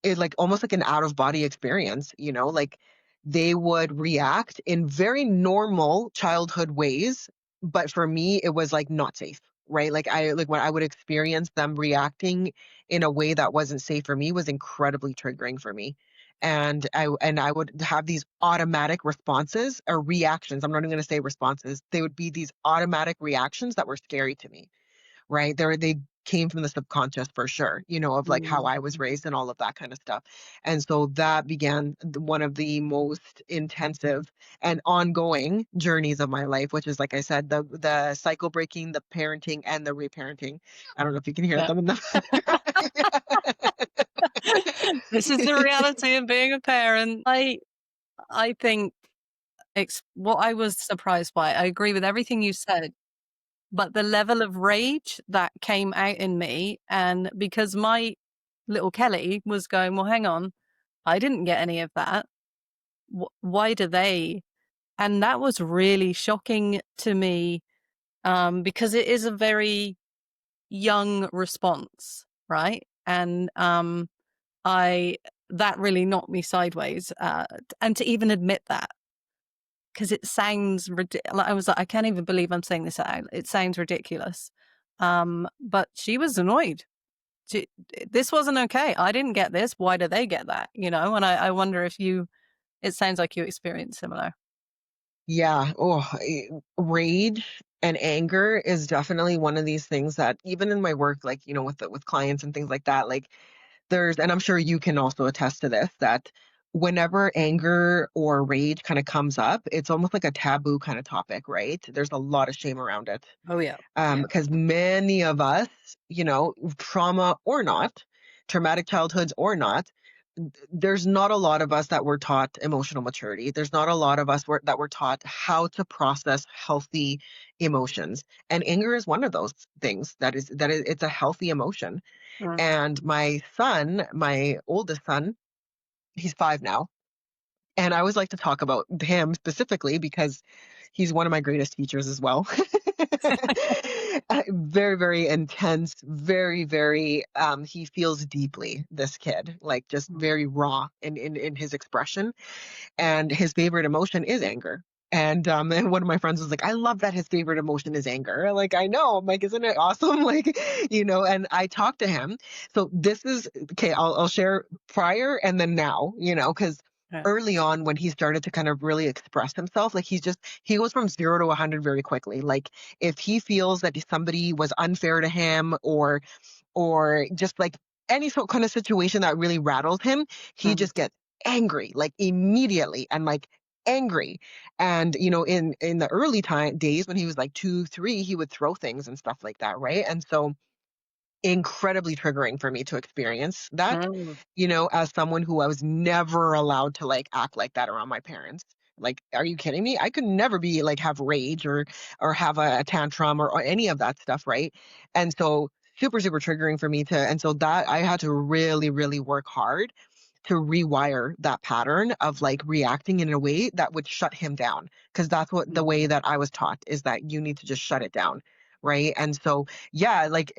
it, like, almost like an out of body experience, like they would react in very normal childhood ways, but for me it was like not safe, right? Like when I would experience them reacting in a way that wasn't safe for me was incredibly triggering for me. And I would have these automatic responses or reactions. I'm not even going to say responses. They would be these automatic reactions that were scary to me, right? They came from the subconscious for sure, of like how Mm. I was raised and all of that kind of stuff. And so that began one of the most intensive and ongoing journeys of my life, which is, like I said, the cycle breaking, the parenting, and the reparenting. I don't know if you can hear Yeah. them in the This is the reality of being a parent. I think what I was surprised by, I agree with everything you said, but the level of rage that came out in me, and because my little Kelly was going, well, hang on, I didn't get any of that. Why do they? And that was really shocking to me, because it is a very young response, right? And I that really knocked me sideways, and to even admit that, because it sounds ridiculous. I was like, I can't even believe I'm saying this out. It sounds ridiculous. But she was annoyed. She, this wasn't okay. I didn't get this. Why do they get that? And I wonder if it sounds like you experienced similar. Yeah. Rage and anger is definitely one of these things that, even in my work, like, with clients and things like that, like, and I'm sure you can also attest to this, that whenever anger or rage kind of comes up, it's almost like a taboo kind of topic, right? There's a lot of shame around it. Oh yeah. Because many of us, trauma or not, traumatic childhoods or not, there's not a lot of us that were taught emotional maturity. There's not a lot of us that were taught how to process healthy emotions. And anger is one of those things it's a healthy emotion. Mm. And my son, my oldest son, he's 5 now. And I always like to talk about him specifically because he's one of my greatest teachers as well. Very, very intense, very, very, he feels deeply, this kid, like just Mm. very raw in his expression. And his favorite emotion is anger. And one of my friends was like, I love that his favorite emotion is anger. Like, I know. I'm like, isn't it awesome? Like, and I talked to him. So this is okay, I'll share prior and then now, because Yeah. early on when he started to kind of really express himself, like he goes from 0 to 100 very quickly. Like if he feels that somebody was unfair to him or just like any sort kind of situation that really rattles him, he Mm. just gets angry, like immediately, and like angry. And in the early time days when he was like 2, 3, he would throw things and stuff like that, right? And so incredibly triggering for me to experience that, Mm. as someone who I was never allowed to like act like that around my parents. Like, are you kidding me? I could never be like have rage or have a tantrum or any of that stuff, right? And so super, super triggering for me and so that I had to really, really work hard to rewire that pattern of like reacting in a way that would shut him down. Cause that's what the way Mm. that I was taught is that you need to just shut it down. Right. And so, yeah, like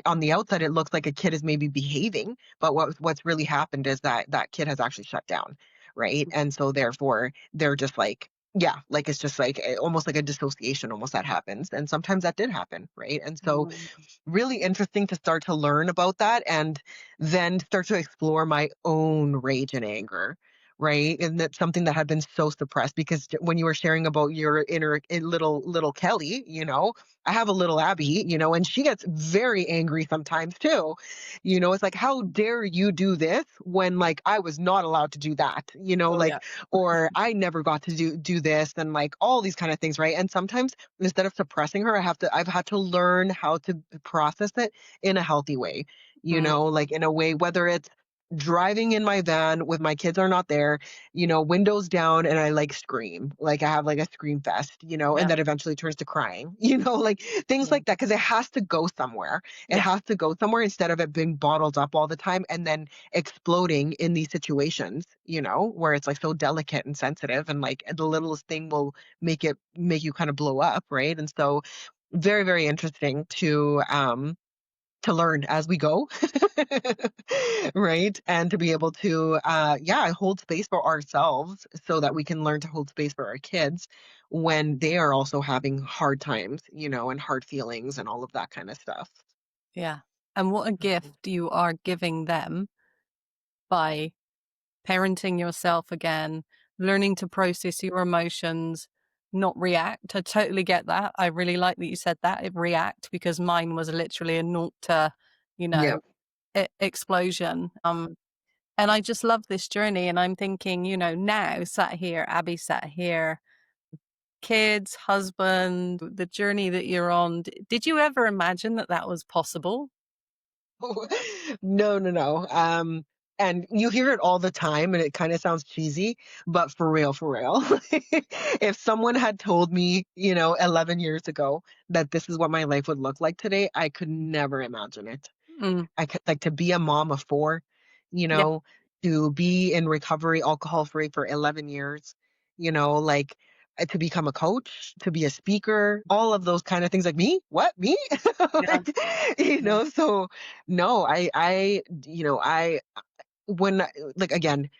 on the outside, it looks like a kid is maybe behaving, but what's really happened is that that kid has actually shut down. Right. And so therefore they're just like, yeah, like it's just like almost like a dissociation almost that happens. And sometimes that did happen. Right. And so Mm. really interesting to start to learn about that and then start to explore my own rage and anger, right? And that's something that had been so suppressed because when you were sharing about your inner little Kelly, I have a little Abby, and she gets very angry sometimes too. It's like, how dare you do this when like I was not allowed to do that, Oh yeah. like, or I never got to do this and like all these kind of things, right? And sometimes instead of suppressing her, I've had to learn how to process it in a healthy way, Mm. like in a way, whether it's driving in my van with my kids are not there, windows down and I like scream, like I have like a scream fest, and Yeah. that eventually turns to crying, like things Yeah. like that. Cause it has to go somewhere. It Yeah. has to go somewhere instead of it being bottled up all the time and then exploding in these situations, where it's like so delicate and sensitive and like the littlest thing will make you kind of blow up, right? And so very, very interesting to learn as we go. Right? And to be able to yeah, hold space for ourselves so that we can learn to hold space for our kids when they are also having hard times, and hard feelings and all of that kind of stuff. Yeah. And what a Mhm. gift you are giving them by parenting yourself again, learning to process your emotions, not react. I totally get that. I really like that you said that, react, because mine was literally a naught to, you Yeah. know, explosion. And I just love this journey. And I'm thinking, now sat here, Abby sat here, kids, husband, the journey that you're on. Did you ever imagine that that was possible? No, no, no. And you hear it all the time and it kind of sounds cheesy, but for real. If someone had told me, 11 years ago that this is what my life would look like today, I could never imagine it. Mm, I could like to be a mom of four, you yeah, know, to be in recovery, alcohol free for 11 years, like to become a coach, to be a speaker, all of those kind of things. Like me, what me? yeah, Like, yeah, so no, I when like again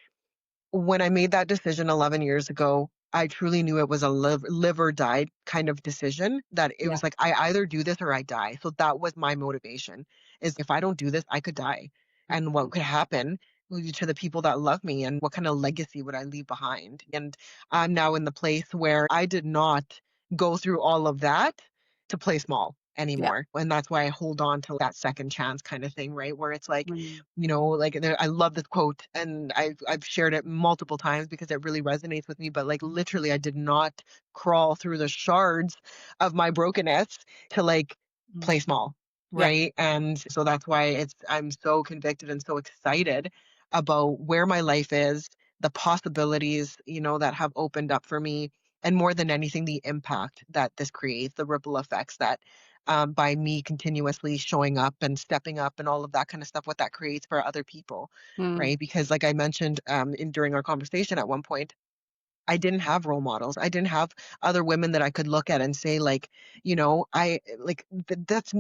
when I made that decision 11 years ago, I truly knew it was a live or die kind of decision, that it yeah. was like, I either do this or I die. So that was my motivation, is if I don't do this, I could die. And what could happen to the people that love me and what kind of legacy would I leave behind? And I'm now in the place where I did not go through all of that to play small Yeah. anymore. And that's why I hold on to that second chance kind of thing, right? Where it's like, Mm, like I love this quote and I've shared it multiple times because it really resonates with me. But like literally, I did not crawl through the shards of my brokenness to like mm, play small, yeah. right? And so that's why I'm so convicted and so excited about where my life is, the possibilities, that have opened up for me, and more than anything, the impact that this creates, the ripple effects that by me continuously showing up and stepping up and all of that kind of stuff, what that creates for other people, Mm, right? Because like I mentioned in during our conversation at one point, I didn't have role models. I didn't have other women that I could look at and say like, I like that's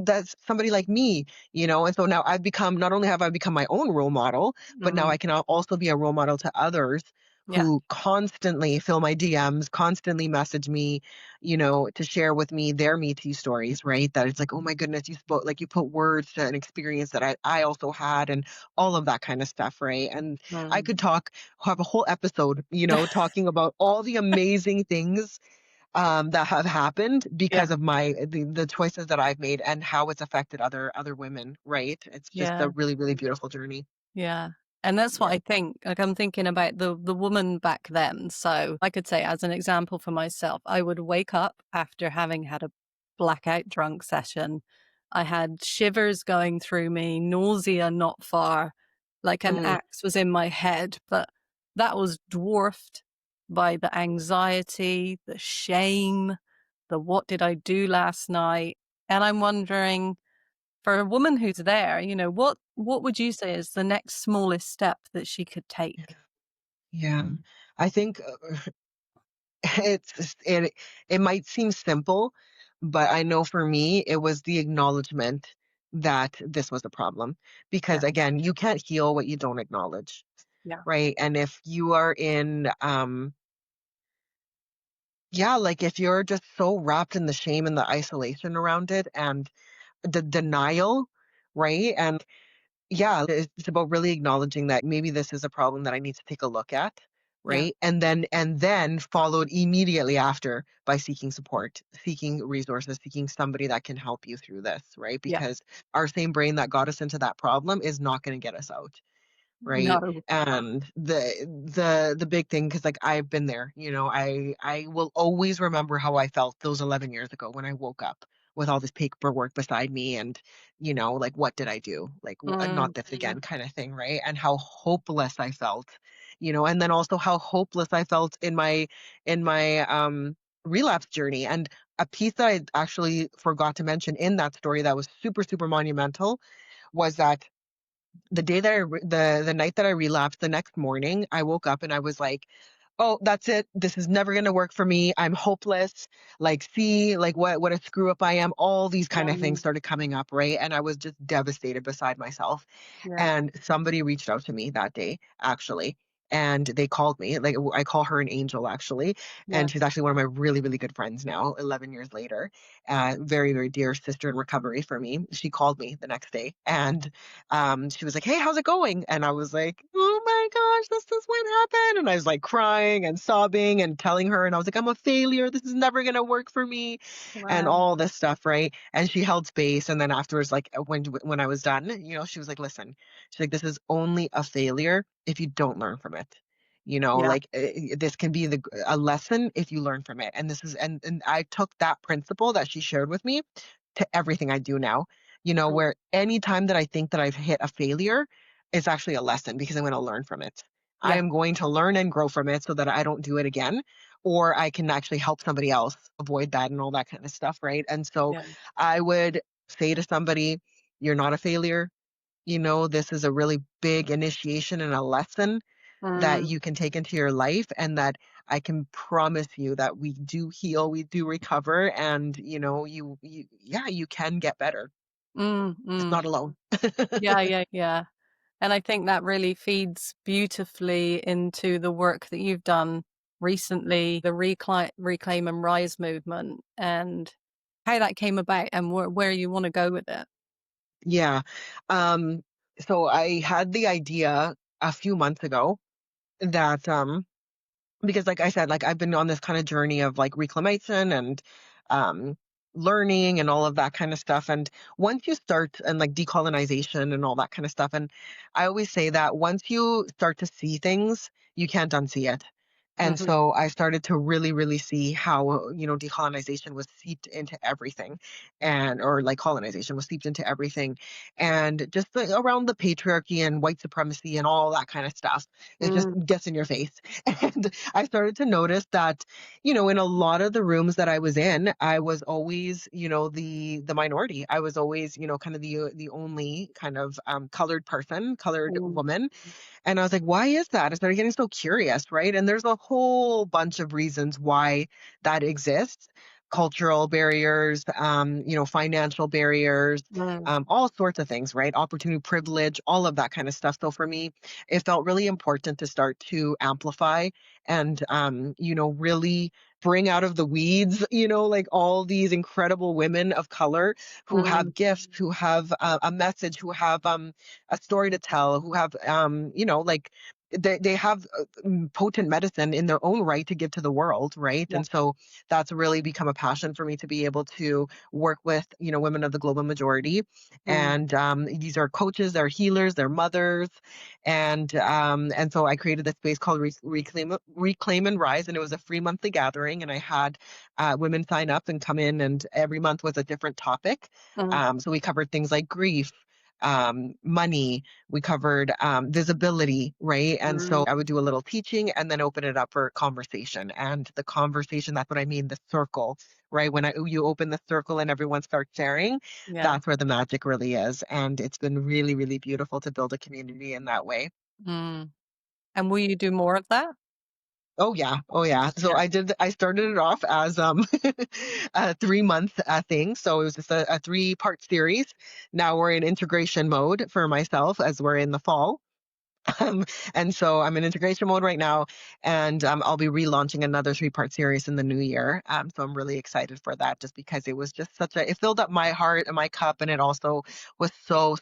somebody like me, And so now I've become, not only have I become my own role model, but now Mm. I can also be a role model to others Yeah. who constantly fill my DMs, constantly message me, to share with me their Me Too stories, right? That it's like, oh my goodness, you spoke, like you put words to an experience that I also had, and all of that kind of stuff, right? And I Mm. could have a whole episode, talking about all the amazing things that have happened Yeah. because of the choices that I've made and how it's affected other women, right? It's just a Yeah. really, really beautiful journey. Yeah. And that's what Yeah. I think. Like I'm thinking about the woman back then. So I could say as an example for myself, I would wake up after having had a blackout drunk session. I had shivers going through me, nausea not far, like an Mm, axe was in my head, but that was dwarfed by the anxiety, the shame, the what did I do last night? And I'm wondering, for a woman who's there, what would you say is the next smallest step that she could take? yeah. I think it might seem simple, but I know for me it was the acknowledgement that this was a problem. Yeah, Because again, you can't heal what you don't acknowledge, yeah, right? And if you are in yeah, like if you're just so wrapped in the shame and the isolation around it and the denial, right? And yeah, it's about really acknowledging that maybe this is a problem that I need to take a look at, yeah, right? And then followed immediately after by seeking support, seeking resources, seeking somebody that can help you through this, right? yeah. Because our same brain that got us into that problem is not going to get us out, right? No. And the big thing, because like I've been there, I will always remember how I felt those 11 years ago when I woke up with all this paperwork beside me, and like what did I do, like Mm, not this again, kind of thing, right? And how hopeless I felt, and then also how hopeless I felt in my relapse journey. And a piece that I actually forgot to mention in that story that was super super monumental was that the day that the night that I relapsed, the next morning, I woke up and I was like, "Oh, that's it. This is never gonna work for me. I'm hopeless. Like, see, like what a screw up I am." All these kind of things mm, started coming up, right? And I was just devastated beside myself. yeah, And somebody reached out to me that day, actually. And they called me. Like I call her an angel, actually. yeah, And she's actually one of my really, really good friends now, 11 years later. Very, very dear sister in recovery for me. She called me the next day and she was like, "Hey, how's it going?" And I was like, "Oh my gosh, this is what happened." And I was like crying and sobbing and telling her, and I was like, "I'm a failure. This is never going to work for me," and wow, all this stuff, right? And she held space. And then afterwards, like when I was done, she was like, "Listen," she's like, "This is only a failure if you don't learn from it." yeah, Like this can be a lesson if you learn from it. And this is, and I took that principle that she shared with me to everything I do now, mm, where any time that I think that I've hit a failure, it's actually a lesson because I'm going to learn from it. I yeah, am going to learn and grow from it so that I don't do it again, or I can actually help somebody else avoid that and all that kind of stuff, right? And so yeah, I would say to somebody, "You're not a failure. This is a really big initiation and a lesson that mm, you can take into your life, and that I can promise you that we do heal, we do recover, and yeah, you can get better. It's mm. not alone." Yeah, yeah, yeah. And I think that really feeds beautifully into the work that you've done recently, the Reclaim and Rise movement, and how that came about and where you want to go with it. Yeah. Um, so I had the idea a few months ago that because like I said, like I've been on this kind of journey of like reclamation and um learning and all of that kind of stuff. And once you start, and like decolonization and all that kind of stuff, and I always say that once you start to see things, you can't unsee it. And Hmm. so I started to really, really see how, decolonization was seeped into everything, and, or like colonization was seeped into everything. And just around the patriarchy and white supremacy and all that kind of stuff, it just Mm, gets in your face. And I started to notice that, in a lot of the rooms that I was in, I was always, the minority. I was always, kind of the only kind of colored person, colored mm, woman. And I was like, why is that? I started getting so curious, right? And there's a whole bunch of reasons why that exists. Cultural barriers, financial barriers, Mm, all sorts of things, right? Opportunity, privilege, all of that kind of stuff. So for me, it felt really important to start to amplify and, really bring out of the weeds, like all these incredible women of color who mm, have gifts, who have a message, who have a story to tell, who have, like they have potent medicine in their own right to give to the world, right? yeah. And so that's really become a passion for me to be able to work with, women of the global majority. Mm, And these are coaches, they're healers, they're mothers, and so I created this space called Reclaim and Rise, and it was a free monthly gathering, and I had women sign up and come in, and every month was a different topic. mm, So we covered things like grief, money, we covered visibility, right? And mm, so I would do a little teaching and then open it up for conversation. And the conversation, that's what I mean, the circle, right? When you open the circle and everyone starts sharing, yeah. that's where the magic really is. And it's been really, really beautiful to build a community in that way. Mm. And will you do more of that? Oh yeah. Oh yeah. So Yeah. I started it off as a 3 month thing. So it was just a 3-part series. Now we're in integration mode for myself as we're in the fall. Um, and so I'm in integration mode right now, and I'll be relaunching another 3-part series in the new year. So I'm really excited for that, just because it was just it filled up my heart and my cup, and it also was so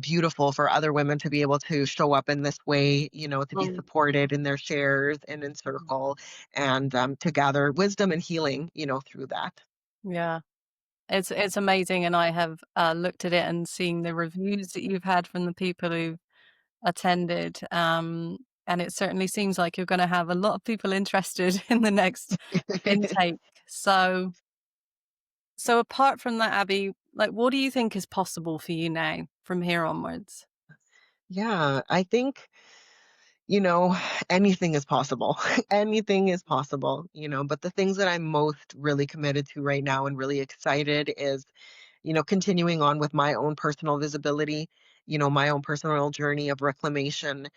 beautiful for other women to be able to show up in this way, to be Mm, supported in their shares and in circle, and to gather wisdom and healing, through that. yeah. It's amazing, and I have looked at it and seen the reviews that you've had from the people who've attended. And it certainly seems like you're going to have a lot of people interested in the next intake. So, so apart from that, Abby, like, what do you think is possible for you now from here onwards? Yeah, I think you know, anything is possible. Anything is possible, but the things that I'm most really committed to right now and really excited is, continuing on with my own personal visibility, my own personal journey of reclamation,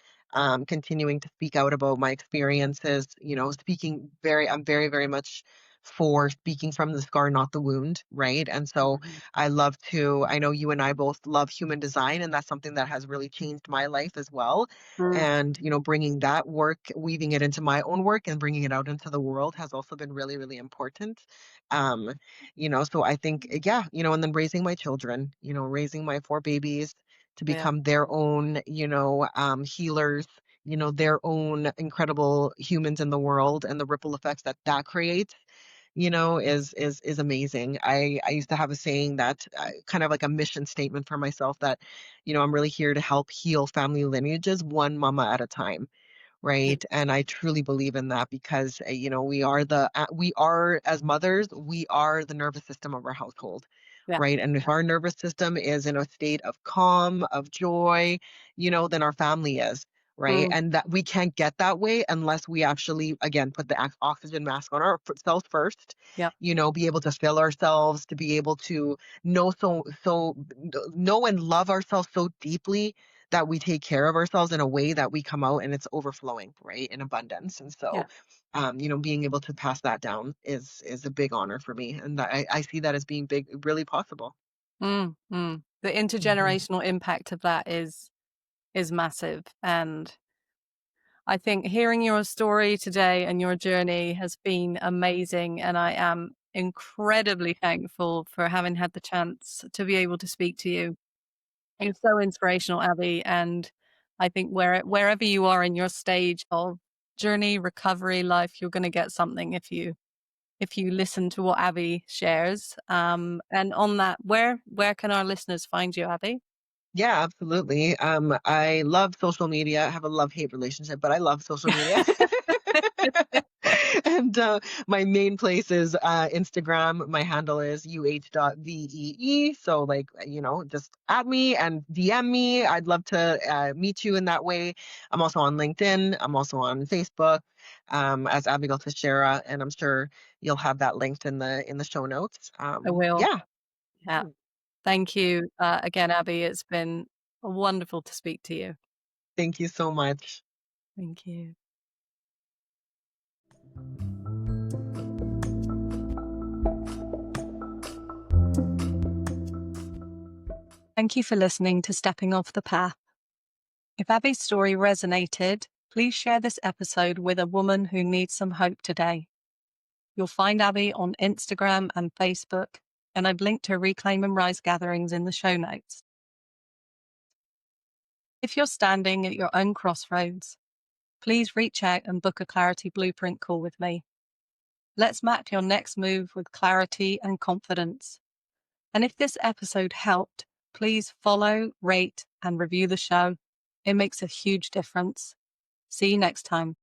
continuing to speak out about my experiences, I'm very, very much for speaking from the scar, not the wound, right? And so Mhm. I know you and I both love human design, and that's something that has really changed my life as well. Mm, And, bringing that work, weaving it into my own work and bringing it out into the world has also been really, really important. Um, so I think, yeah, and then raising my children, raising my 4 babies to yeah, become their own, healers, their own incredible humans in the world, and the ripple effects that that creates, is amazing. I used to have a saying that kind of like a mission statement for myself that, I'm really here to help heal family lineages one mama at a time. yeah, Right. And I truly believe in that because, we are, as mothers, we are the nervous system of our household. yeah, Right. And if our nervous system is in a state of calm, of joy, then our family is. Right. mm, And that we can't get that way unless we actually, again, put the oxygen mask on ourselves first, yeah, be able to fill ourselves, to be able to know know and love ourselves so deeply that we take care of ourselves in a way that we come out and it's overflowing, right, in abundance. And so, yeah. being able to pass that down is a big honor for me, and I see that as being big, really possible. Mm, mm. The Mhm. intergenerational impact of that is massive, and I think hearing your story today and your journey has been amazing, and I am incredibly thankful for having had the chance to be able to speak to you. It's so inspirational, Abby, and I think wherever you are in your stage of journey, recovery, life, you're going to get something if you listen to what Abby shares. And on that, where can our listeners find you, Abby? Yeah, absolutely. I love social media. I have a love-hate relationship, but I love social media. And my main place is Instagram. My handle is uh.vee. So, like, just add me and DM me. I'd love to meet you in that way. I'm also on LinkedIn. I'm also on Facebook as Abigail Teixeira, and I'm sure you'll have that linked in the show notes. I will. Yeah. Yeah. Thank you again, Abby. It's been wonderful to speak to you. Thank you so much. Thank you. Thank you for listening to Stepping Off the Path. If Abby's story resonated, please share this episode with a woman who needs some hope today. You'll find Abby on Instagram and Facebook, and I've linked her Reclaim and Rise gatherings in the show notes. If you're standing at your own crossroads, please reach out and book a Clarity Blueprint call with me. Let's map your next move with clarity and confidence. And if this episode helped, please follow, rate, and review the show. It makes a huge difference. See you next time.